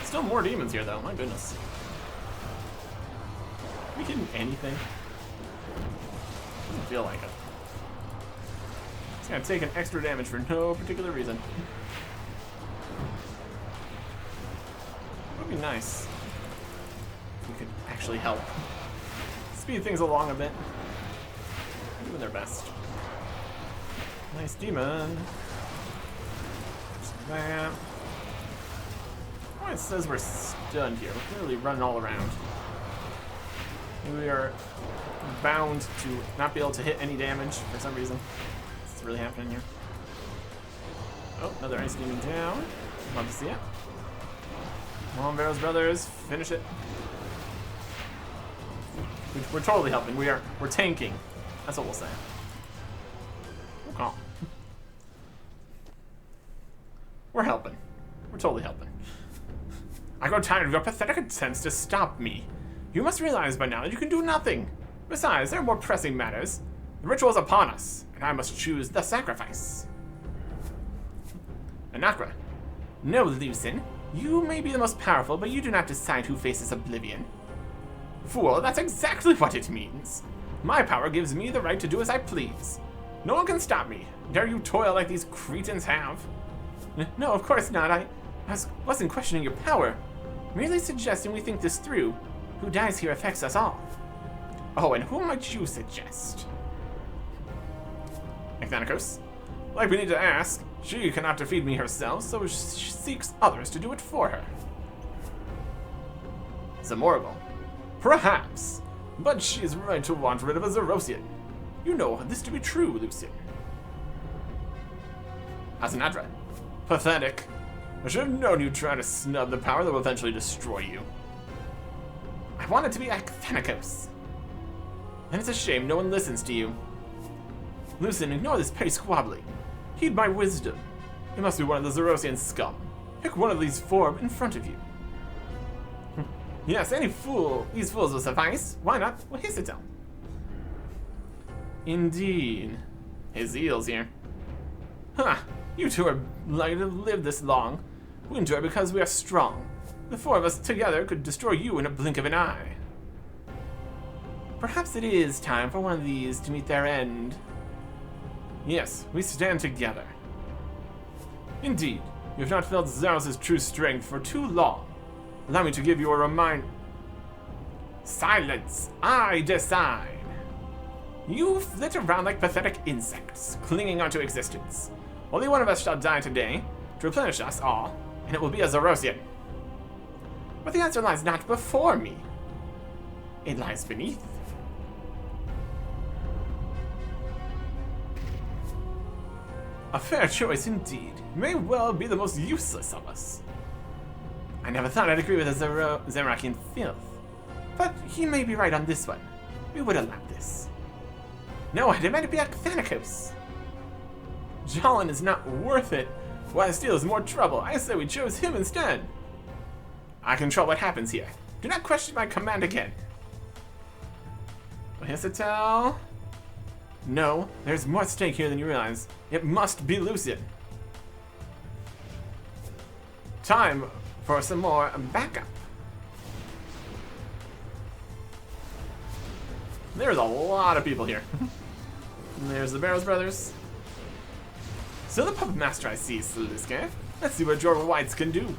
Still more demons here, though. My goodness. Are we hitting anything? Doesn't feel like it. It's gonna take an extra damage for no particular reason. Would be nice if we could actually help speed things along a bit. They're doing their best. Nice demon. Just that. Oh, it says we're stunned here. We're clearly running all around. We are bound to not be able to hit any damage for some reason. What's really happening here? Oh, another ice demon down. Love to see it. Come on, Barrows Brothers, finish it. We're totally helping. We're tanking. That's what we'll say. Okay. We're helping. We're totally helping. I grow tired of your pathetic attempts to stop me. You must realize by now that you can do nothing. Besides, there are more pressing matters. The ritual is upon us, and I must choose the sacrifice. Anakra. No, Lucien. You may be the most powerful, but you do not decide who faces oblivion. Fool, that's exactly what it means. My power gives me the right to do as I please. No one can stop me. Dare you toil like these cretins have? No, of course not. I wasn't questioning your power. Merely suggesting we think this through. Who dies here affects us all. Oh, and who might you suggest? Ecthanicos? Like we need to ask, she cannot defeat me herself, so she seeks others to do it for her. Zamorable. Perhaps, but she is right to want rid of a Zerosian. You know this to be true, Lucien. Asanadra. Pathetic. I should have known you'd try to snub the power that will eventually destroy you. I want it to be Ecthanicos. And it's a shame no one listens to you. Lucien, ignore this petty squabbling. Heed my wisdom. It must be one of the Zerosian scum. Pick one of these four in front of you. Yes, any fool. These fools will suffice. Why not? Well, Hisitel. Indeed. His eels here. Huh. You two are lucky to live this long. We endure because we are strong. The four of us together could destroy you in a blink of an eye. Perhaps it is time for one of these to meet their end. Yes, we stand together. Indeed, you have not felt Zaros' true strength for too long. Allow me to give you a reminder. Silence! I decide! You flit around like pathetic insects, clinging onto existence. Only one of us shall die today, to replenish us all, and it will be a Zerosian. But the answer lies not before me. It lies beneath. A fair choice indeed. May well be the most useless of us. I never thought I'd agree with a Zerakian filth. But he may be right on this one. We would allow this. No, I demand it be Ecthanicos. Jolin is not worth it. Why steal is more trouble. I say we chose him instead. I control what happens here. Do not question my command again. Hisitel? No, there's more at stake here than you realize. It must be Lucien. Time for some more backup. There's a lot of people here. There's the Barrows brothers. Still the puppet master I see, Lucien. Let's see what Jordan Whites can do.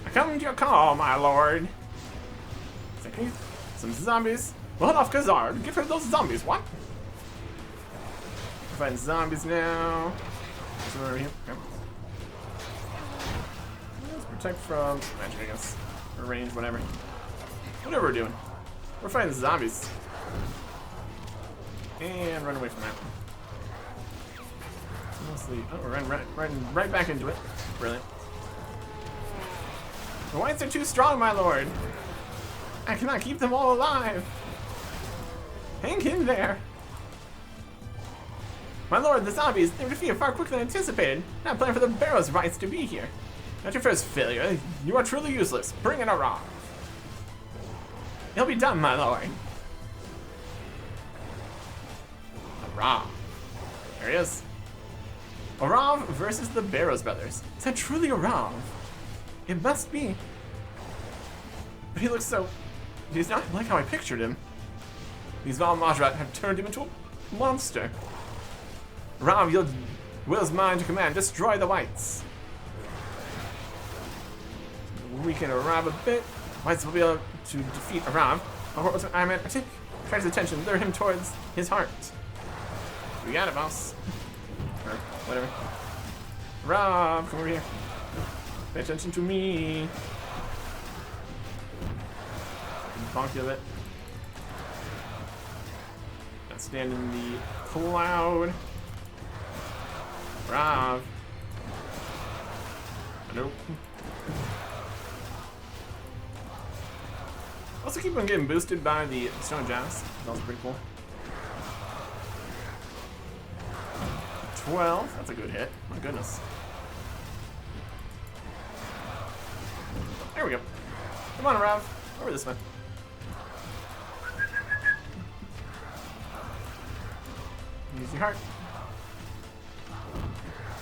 I come to your call, my lord. Second, some zombies. Well, hold off Khazard. Give her those zombies, what? We're fighting zombies now. So over here. Okay. Let's protect from magic, I guess. Or range, whatever. Whatever we're doing. We're fighting zombies. And run away from that. Mostly. Oh, we're running right back into it. Brilliant. The whites are too strong, my lord. I cannot keep them all alive. Hang in there. My lord, the zombies, they were defeated far quicker than anticipated. Not planning for the Barrows rights to be here. Not your first failure. You are truly useless. Bring in a Rav. It'll be done, my lord. A Rav. There he is. A Rav versus the Barrows brothers. Is that truly a Rav? It must be. But he looks so... He's not like how I pictured him. These Mahjarrat have turned him into a monster. Rav yields Will's mind to command. Destroy the whites. Weaken a Rav a bit. Whites will be able to defeat a Rav. Ironman, Artic, try his attention. Lure him towards his heart. We got it, boss. Or whatever. Rav, come over here. Pay attention to me. Bonk you a bit. Now stand in the cloud. Rav. Nope. Also keep on getting boosted by the stone jazz. That was pretty cool. 12. That's a good hit. My goodness. There we go. Come on, Rav. Over this way. Use your heart.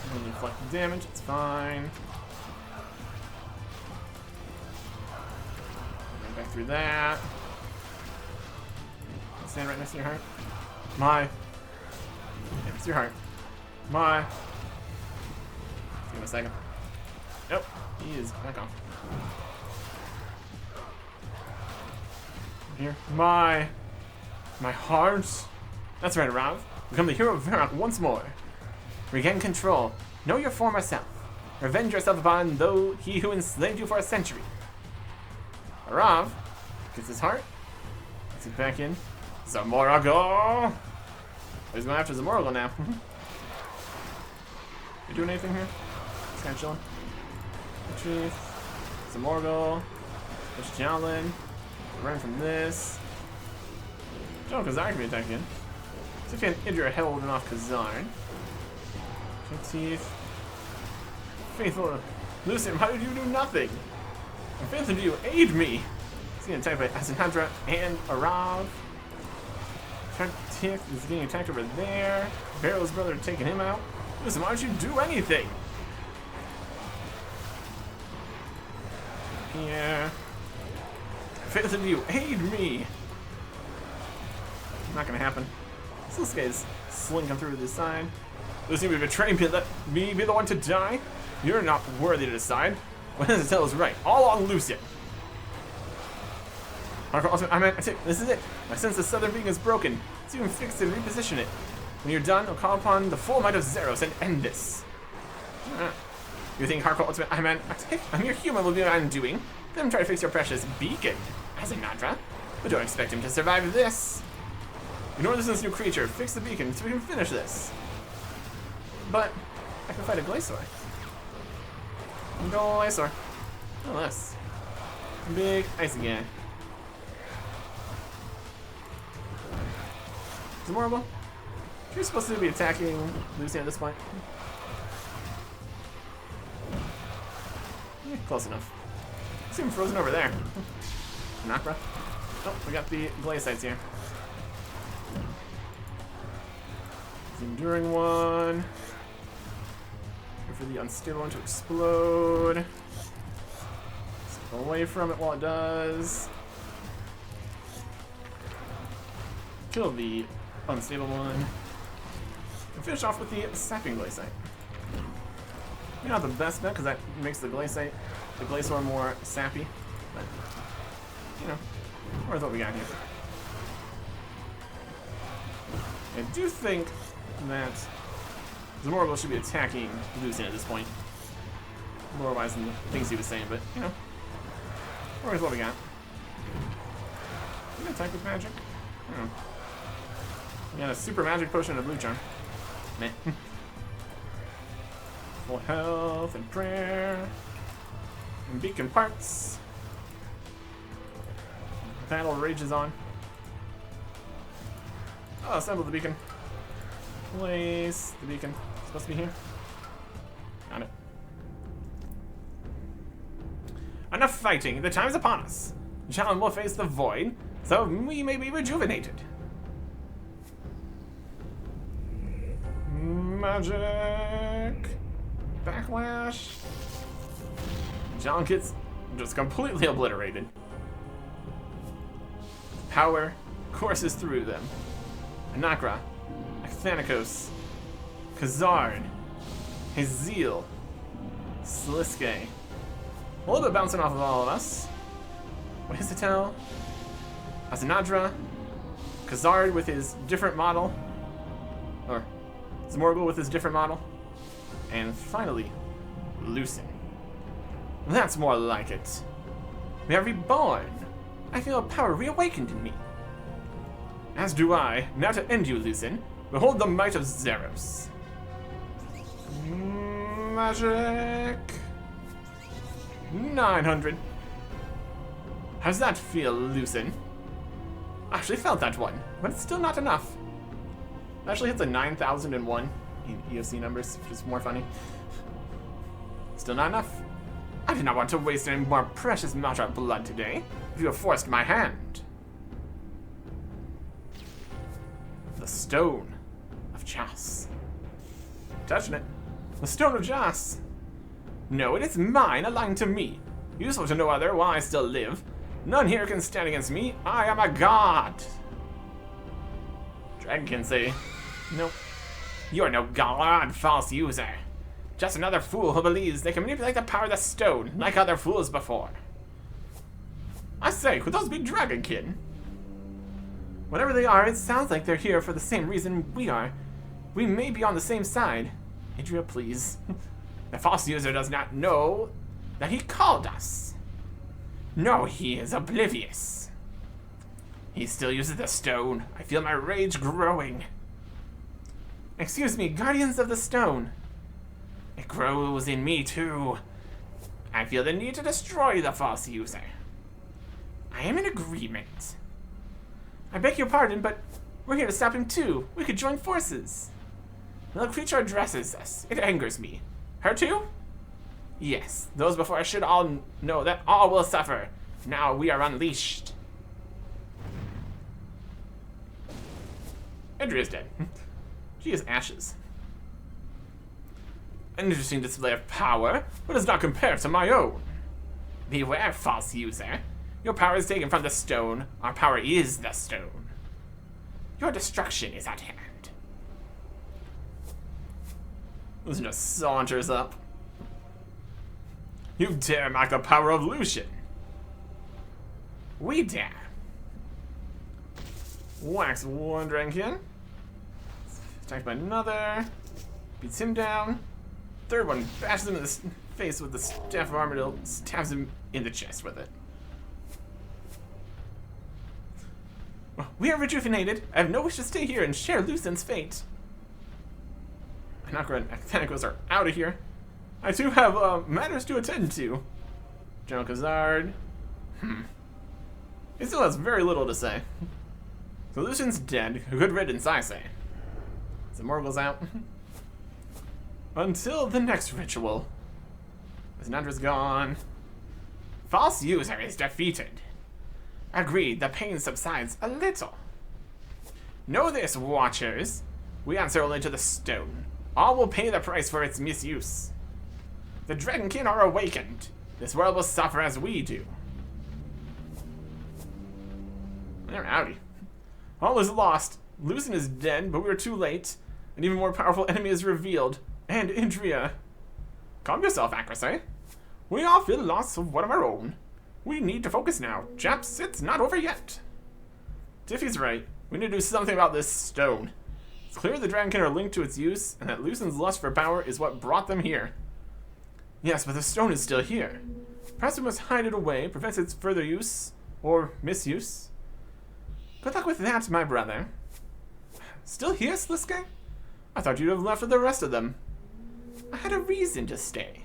And then inflict damage. It's fine. Right back through that. Stand right next to your heart. My. It's your heart. My. in a second. Nope, he is back off. Here, my heart. That's right, Rav. Become the hero of Varrock once more. Regain control. Know your former self. Revenge yourself upon though he who enslaved you for a century. Rav gets his heart. Gets it back in. Zamoragul! He's going after Zamoragul now. You doing anything here? Just kind of chilling. Chief. Zamoragul. There's Jalen. Run from this. John Kazar can be attacking in. See if you can injure a holding off Kazar. Teeth. Faithful. Lucien, why did you do nothing? I'm faithful to you. Aid me. He's getting attacked by Asinandra and Arav. Tick is getting attacked over there. Barrel's brother taking him out. Lucien, why don't you do anything? Yeah. Faithful to you. Aid me. Not gonna happen. So this guy's slinking through this side. Lucien, we betrayed me. Let me be the one to die. You're not worthy to decide. What does it tell us right? All on Lucien. This is it. My sense of southern being is broken. So you can fix it and reposition it. When you're done, I'll call upon the full might of Zeros and end this. You think hardcore ultimate I'm your human will be what I'm doing. Then try to fix your precious beacon, Asinandra. But don't expect him to survive this. Ignore this new creature. Fix the beacon so we can finish this. But I can fight a Glacior. Glacior. Oh, this. Big icy guy. Zamoragul. You're supposed to be attacking Lucien at this point. Yeah, close enough. See him frozen over there. Nakra. Oh, we got the Glacites here. The enduring one. Wait for the unstable one to explode. Step away from it while it does. Kill the unstable one. And finish off with the sapping Glaciate. Maybe not the best bet because that makes the Glacior more sappy. But, you know, worth what we got here. I do think that Zamoragul should be attacking Lucien at this point. More wise than the things he was saying, but, you know, worth what we got. Can we attack with magic? I don't know. We got a super magic potion and a blue charm. Meh. Full health and prayer. And beacon parts. Battle rages on. Oh, assemble the beacon. Place the beacon. It's supposed to be here. Got it. Enough fighting. The time is upon us. John will face the void, so we may be rejuvenated. Magic. Backlash. John gets just completely obliterated. Power courses through them. Anakra, Akthanikos, Khazard, Hazeal, Sliske. A little bit bouncing off of all of us. What is it tell? Asinandra, Khazard with his different model. Or Zamoragul with his different model. And finally, Lucien. That's more like it. We are reborn. I feel a power reawakened in me. As do I. Now to end you, Lucien. Behold the might of Zeros. Magic. 900. How's that feel, Lucien? I actually felt that one, but it's still not enough. It actually hits a 9,001 in EOC numbers, which is more funny. Still not enough. I did not want to waste any more precious Mahjarrat blood today, if you have forced my hand. The Stone of Jas. Touching it. The Stone of Jas. No, it is mine, aligned to me. Useful to no other while I still live. None here can stand against me. I am a god. Dragon can say, no. You are no god, false user. Just another fool who believes they can manipulate the power of the stone, like other fools before. I say, could those be dragonkin? Whatever they are, it sounds like they're here for the same reason we are. We may be on the same side. Idria, please. The false user does not know that he called us. No, he is oblivious. He still uses the stone. I feel my rage growing. Excuse me, Guardians of the Stone. It grows in me too. I feel the need to destroy the false user. I am in agreement. I beg your pardon, but we're here to stop him too. We could join forces. The creature addresses us. It angers me. Her too? Yes, those before us should all know that all will suffer. Now we are unleashed. Idria's dead. She is ashes. An interesting display of power, but does not compare to my own. Beware, false user. Your power is taken from the stone. Our power is the stone. Your destruction is at hand. Lucien just saunters up. You dare mock the power of Lucien. We dare. Whacks one dragonkin. Attacked by another. Beats him down. Third one bashes him in the face with the staff of Armadillo. Stabs him in the chest with it. We are rejuvenated. I have no wish to stay here and share Lucien's fate. Anakra and Acthanicos are out of here. I too have matters to attend to. General Khazard. He still has very little to say. So Lucien's dead. Good riddance, I say. So Morgul's out. Until the next ritual. As Nandra's gone. False user is defeated. Agreed, the pain subsides a little. Know this, Watchers. We answer only to the stone. All will pay the price for its misuse. The dragonkin are awakened. This world will suffer as we do. They're outie. All is lost. Lucien is dead, but we are too late. An even more powerful enemy is revealed. And Idria. Calm yourself, Acrosay. We all feel the loss of one of our own. We need to focus now. Chaps, it's not over yet. Tiffy's right. We need to do something about this stone. It's clear the dragonkin are linked to its use, and that Lucien's lust for power is what brought them here. Yes, but the stone is still here. Perhaps we must hide it away, prevent its further use, or misuse. Good luck with that, my brother. Still here, Sliske? I thought you'd have left with the rest of them. I had a reason to stay.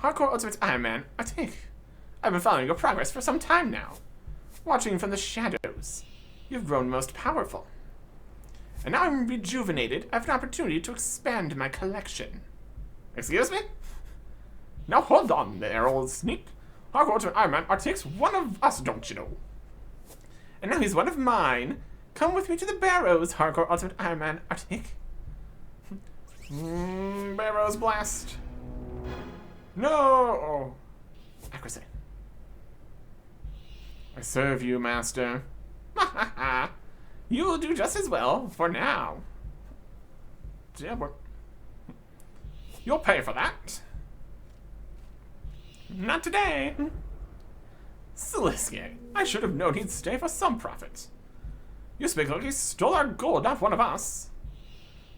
Hardcore Ultimate Ironman, Artic. I've been following your progress for some time now. Watching from the shadows. You've grown most powerful. And now I'm rejuvenated, I have an opportunity to expand my collection. Excuse me? Now hold on there, old sneak. Hardcore Ultimate Ironman Artic's one of us, don't you know? And now he's one of mine. Come with me to the Barrows, Hardcore Ultimate Ironman Artic. Barrows blast. No! Oh. Acrosay. I serve you, master. Ha ha ha. You will do just as well, for now. Yeah, you'll pay for that. Not today. Sliske, I should have known he'd stay for some profit. You speak like he stole our gold, not one of us.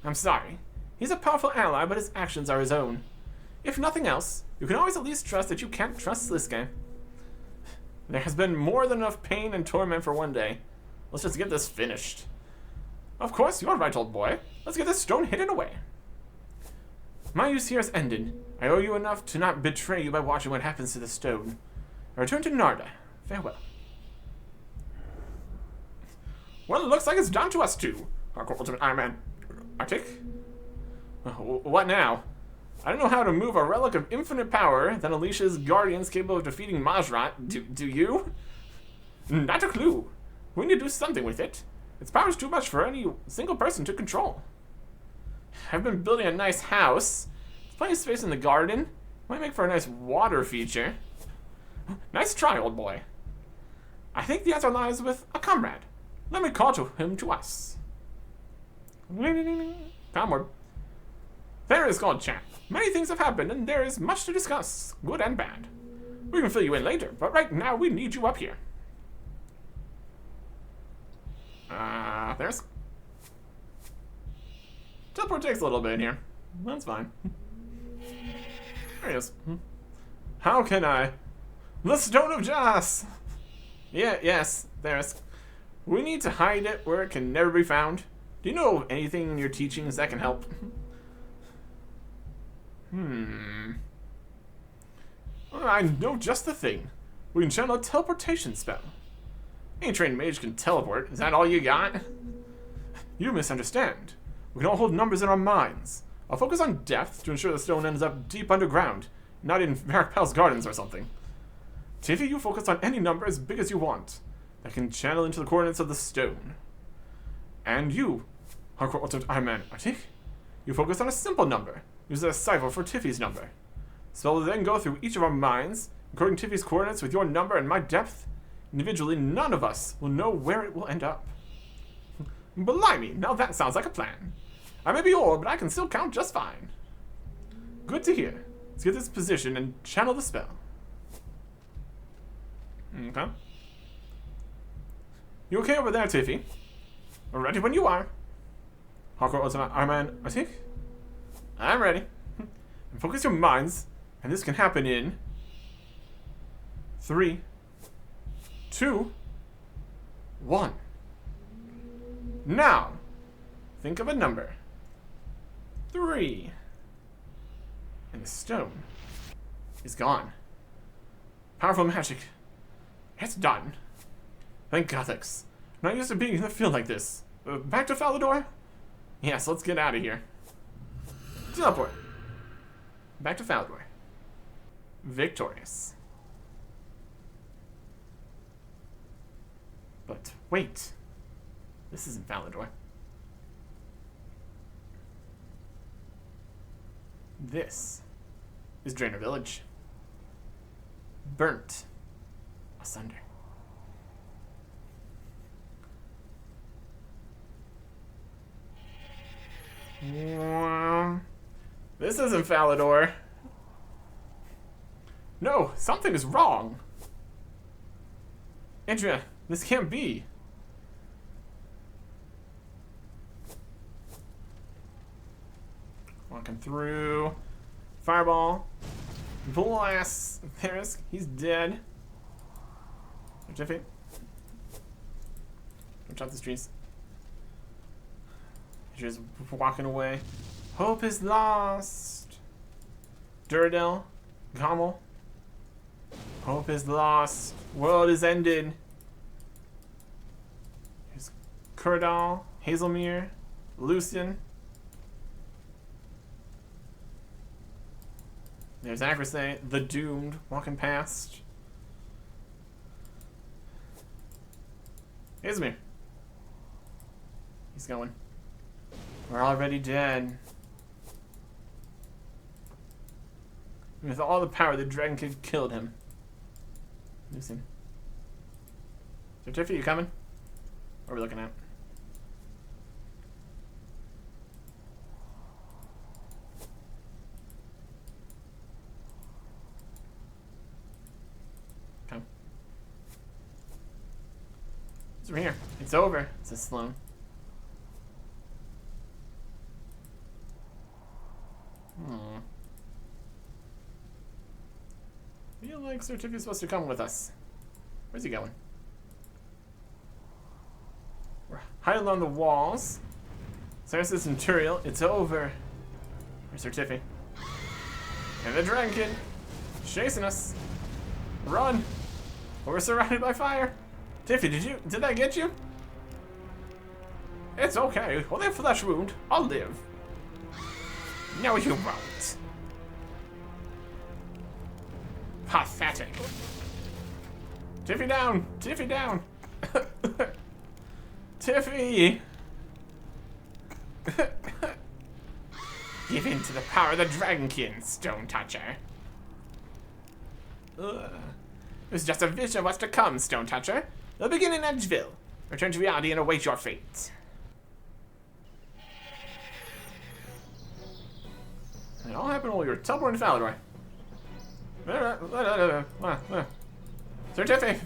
I'm sorry. He's a powerful ally, but his actions are his own. If nothing else, you can always at least trust that you can't trust Sliske. There has been more than enough pain and torment for one day. Let's just get this finished. Of course, you're right, old boy. Let's get this stone hidden away. My use here has ended. I owe you enough to not betray you by watching what happens to the stone. I return to Narda. Farewell. Well, it looks like it's down to us two. Hardcore Ultimate Ironman Artic? What now? I don't know how to move a relic of infinite power that unleashes guardians capable of defeating Mahjarrat. Do you? Not a clue. We need to do something with it. Its power is too much for any single person to control. I've been building a nice house. There's plenty of space in the garden. Might make for a nice water feature. Nice try, old boy. I think the answer lies with a comrade. Let me call to him to us. Comward. There is called chat. Many things have happened, and there is much to discuss, good and bad. We can fill you in later, but right now we need you up here. There's... Teleport takes a little bit here. That's fine. There he is. How can I? The Stone of Joss! Yeah, yes, there's... We need to hide it where it can never be found. Do you know of anything in your teachings that can help? I know just the thing. We can channel a teleportation spell. Any trained mage can teleport. Is that all you got? You misunderstand. We can all hold numbers in our minds. I'll focus on depth to ensure the stone ends up deep underground, not in Maripel's gardens or something. Tiffy, you focus on any number as big as you want that can channel into the coordinates of the stone. And you, Hardcore Ultimate Ironman Artic, you focus on a simple number. Use a cipher for Tiffy's number. Spell will then go through each of our minds, encoding Tiffy's coordinates with your number and my depth. Individually, none of us will know where it will end up. Blimey, now that sounds like a plan. I may be old, but I can still count just fine. Good to hear. Let's get this position and channel the spell. Okay. You okay over there, Tiffy? Ready when you are. Hardcore Ultimate Ironman Artic? I'm ready. And focus your minds, and this can happen in 3, 2, 1. Now, think of a number. 3. And the stone is gone. Powerful magic. It's done. Thank Jagex. I'm not used to being in the field like this. Back to Falador? Yes, let's get out of here. Teleport. Back to Falador. Victorious. But wait. This isn't Falador. This is Draenor Village. Burnt asunder. This isn't Falador. No, something is wrong. Andrea, this can't be. Walking through. Fireball. Blast. There's. He's dead. Jiffy. Watch out the streets. Just walking away. Hope is lost. Duradel. Gommel. Hope is lost. World is ended. Here's Kurdal. Hazelmere. Lucien. There's Agrasay, the Doomed, walking past. Hazelmere. He's going. We're already dead. With all the power, the Dragon Kid killed him. Lucien. So Tiffy, you coming? What are we looking at? Come. It's over here. It's over, says Sloan. I feel like Sir Tiffy's supposed to come with us. Where's he going? We're hiding along the walls. Cersei Centurial, it's over. Where's Sir Tiffy? And the Dragon Kid chasing us. Run! We're surrounded by fire. Tiffy, did that get you? It's okay. Only a flesh wound. I'll live. No, you won't. Pathetic. Tiffy down! Tiffy down! Tiffy! Give in to the power of the Dragonkin, Stone Toucher. It was just a vision of what's to come, Stone Toucher. They'll begin in Edgeville. Return to reality and await your fate. It all happened while you were teleporting to Falador. Sir Tiffy!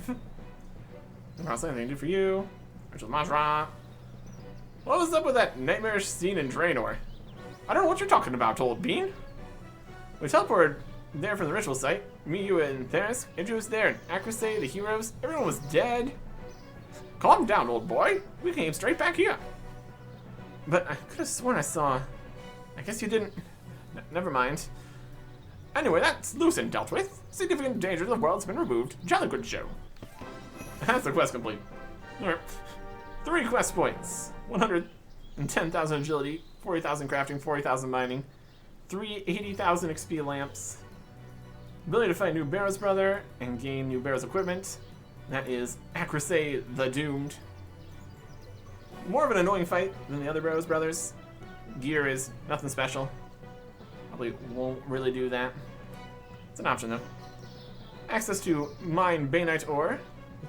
I'll say anything to do for you. Rachel Mahjarrat. What was up with that nightmarish scene in Draenor? I don't know what you're talking about, old bean. We teleported there from the ritual site. Me, you, and Theris. Idris was there, and Acrosay, the heroes. Everyone was dead. Calm down, old boy. We came straight back here. But I could have sworn I saw... I guess you didn't... never mind. Anyway, that's Lucien dealt with. Significant danger to the world's been removed. Jolly good show. That's the quest complete. Alright. 3 quest points. 110,000 agility, 40,000 crafting, 40,000 mining, 380,000 XP lamps. Ability to fight new Barrow's brother and gain new Barrow's equipment. That is Acrosay the Doomed. More of an annoying fight than the other Barrow's brothers. Gear is nothing special. Probably won't really do that. It's an option though. Access to Mine Bainite Ore.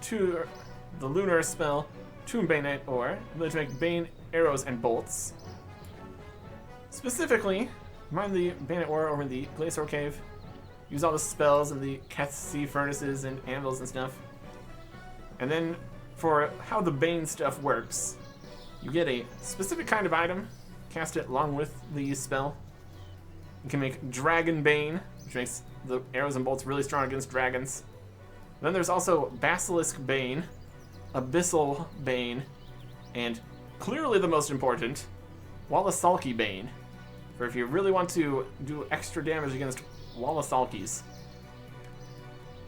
To the lunar spell Tomb Bainite Ore. Ability to make Bane arrows and bolts. Specifically, mine the Bainite Ore over in the Glacier Cave. Use all the spells and the Kethsea furnaces and anvils and stuff. And then for how the Bane stuff works, you get a specific kind of item, cast it along with the spell. You can make Dragon Bane, which makes the arrows and bolts really strong against dragons. Then there's also Basilisk Bane, Abyssal Bane, and clearly the most important, Wallasalki Bane, for if you really want to do extra damage against Wallasalkis.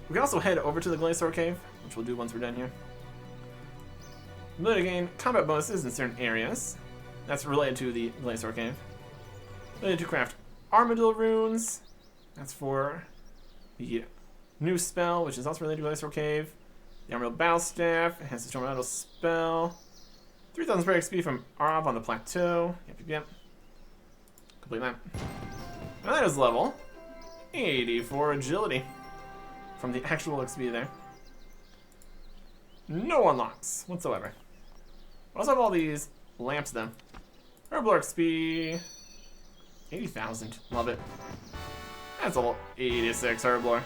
We can also head over to the Glacier Cave, which we'll do once we're done here. Ability to gain combat bonuses in certain areas. That's related to the Glacier Cave. Ability to craft Armadillo runes. That's for the new spell, which is also related to Glacier Cave. The Armadillo Battle Staff has the Storm Idol spell. 3,000 spare XP from Arav on the plateau. Yep. Complete that. And that is level 84 agility from the actual XP there. No unlocks whatsoever. We also have all these lamps then. Herbal XP 80,000. Love it. That's level 86 Herblore.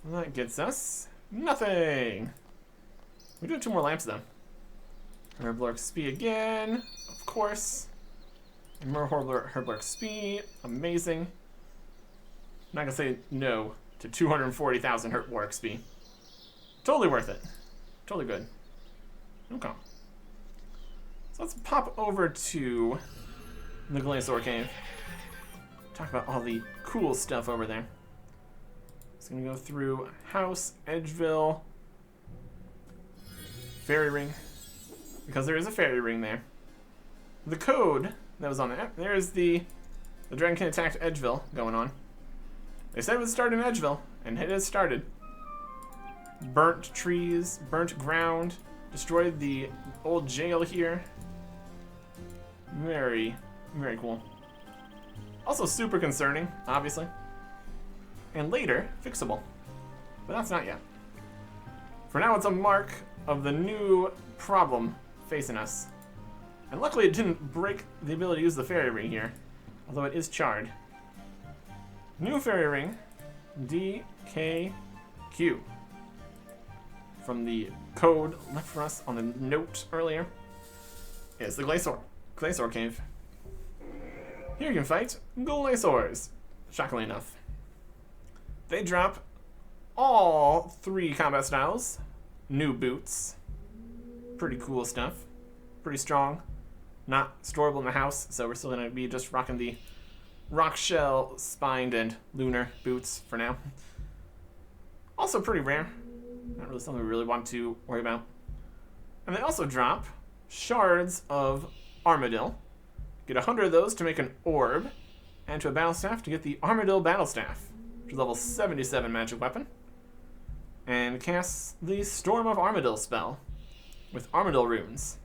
And that gets us nothing. We do have 2 more lamps though. Herbal XP again, of course. And more Herbal XP, amazing. I'm not gonna say no to 240,000 Herbal XP. Totally worth it. Totally good. Okay. So let's pop over to the Glacier Cave. Talk about all the cool stuff over there. It's gonna go through House, Edgeville, Fairy Ring, because there is a Fairy Ring there. The code that was on there, there's the Dragonkin attacked Edgeville going on. They said it would start in Edgeville, and it has started. Burnt trees, burnt ground, destroyed the old jail here. Very, very cool. Also super concerning, obviously. And later, fixable. But that's not yet. For now, it's a mark of the new problem facing us. And luckily it didn't break the ability to use the Fairy Ring here, although it is charred. New Fairy Ring, DKQ. From the code left for us on the note earlier, is the Glacier Cave. Here you can fight Glaciers, shockingly enough. They drop all 3 combat styles, new boots, pretty cool stuff, pretty strong, not storable in the house, so we're still gonna be just rocking the rock shell, spined, and lunar boots for now. Also pretty rare. Not really something we really want to worry about. And they also drop shards of Armadillo. Get 100 of those to make an orb, and to a battle staff to get the Armadillo Battle Staff, which is level 77 magic weapon. And casts the Storm of Armadillo spell with Armadillo runes,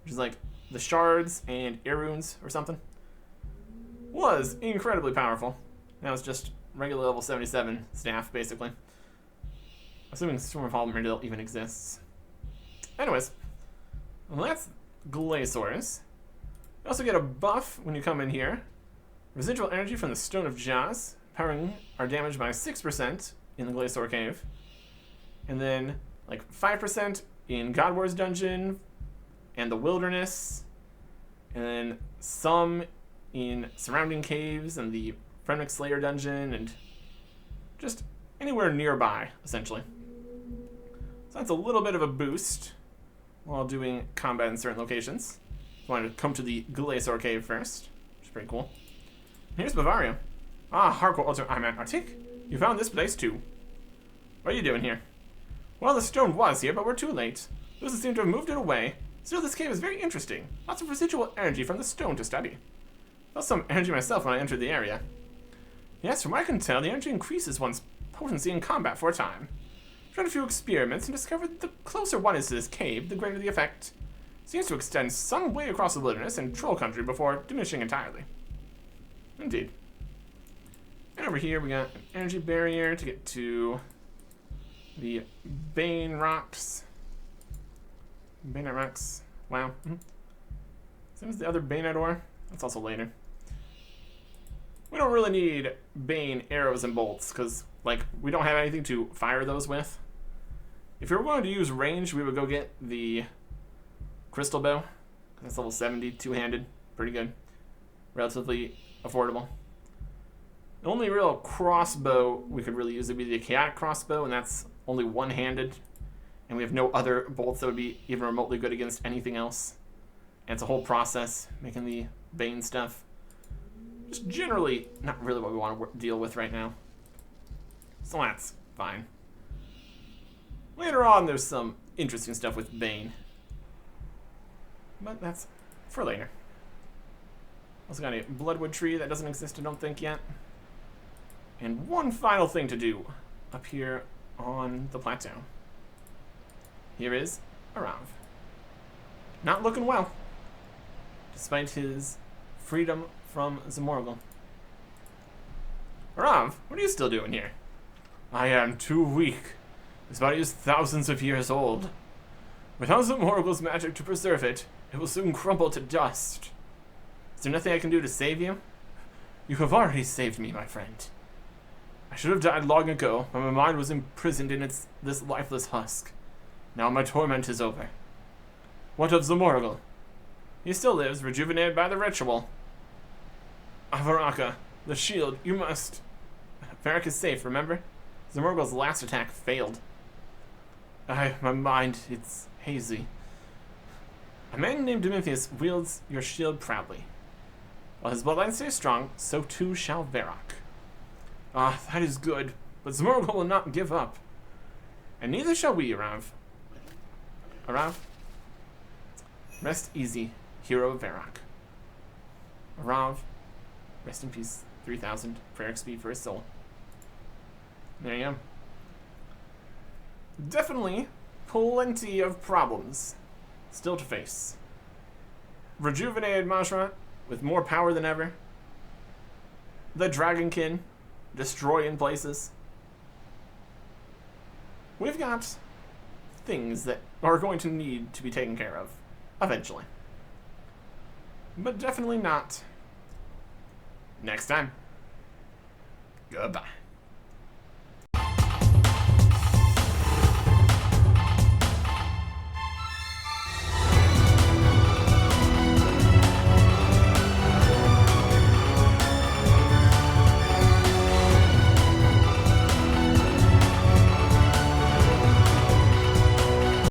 which is like the shards and air runes or something. Was incredibly powerful. Now it's just regular level 77 staff, basically. Assuming Storm of Armadillo even exists. Anyways, well, that's Glaciers. You also get a buff when you come in here Residual energy from the Stone of Jaws, powering our damage by 6% in the Glacier Cave. And then, like, 5% in God Wars Dungeon and the Wilderness. And then some in surrounding caves and the Fremnik Slayer Dungeon, and just anywhere nearby, essentially. So that's a little bit of a boost while doing combat in certain locations. I wanted to come to the Glacier Cave first, which is pretty cool. Here's Bavaria. Ah, hardcore ultra. I'm at Artic. You found this place too. What are you doing here? Well, the stone was here, but we're too late. Those seem to have moved it away. Still, this cave is very interesting. Lots of residual energy from the stone to study. Felt some energy myself when I entered the area. Yes, from what I can tell, the energy increases one's potency in combat for a time. Tried a few experiments and discovered the closer one is to this cave, the greater the effect. Seems to extend some way across the wilderness and troll country before diminishing entirely. Indeed. And over here we got an energy barrier to get to the Bane Rocks. Bayonet Rocks. Wow. Same as the other Bayonet ore. That's also later. We don't really need Bane arrows and bolts, because, like, we don't have anything to fire those with. If we were going to use range, we would go get the Crystal Bow. That's level 70, two-handed. Pretty good. Relatively affordable. The only real crossbow we could really use would be the Chaotic Crossbow, and that's only one-handed. And we have no other bolts that would be even remotely good against anything else. And it's a whole process, making the Bane stuff. Just generally not really what we want to deal with right now. So that's fine. Later on, there's some interesting stuff with Bane. But that's for later. Also got a Bloodwood tree that doesn't exist, I don't think, yet. And one final thing to do up here on the plateau. Here is Arav. Not looking well, despite his freedom from Zamorgel. Arav, what are you still doing here? I am too weak. This body is thousands of years old. Without Zamorgel's magic to preserve it, it will soon crumble to dust. Is there nothing I can do to save you? You have already saved me, my friend. I should have died long ago, but my mind was imprisoned in this lifeless husk. Now my torment is over. What of Zamorgel? He still lives, rejuvenated by the ritual. Avaraka, the shield, you must... Varric is safe, remember? Zamorgel's last attack failed. My mind, it's hazy. A man named Domithius wields your shield proudly. While his bloodline stays strong, so too shall Varrock. Ah, that is good, but Zamorgel will not give up. And neither shall we, Arav. Arav? Rest easy, hero of Varrock. Arav, rest in peace, 3,000 prayer XP for his soul. There you go. Definitely plenty of problems still to face. Rejuvenated Mahjarrat with more power than ever. The Dragonkin destroying places. We've got things that are going to need to be taken care of eventually. But definitely not next time. Goodbye.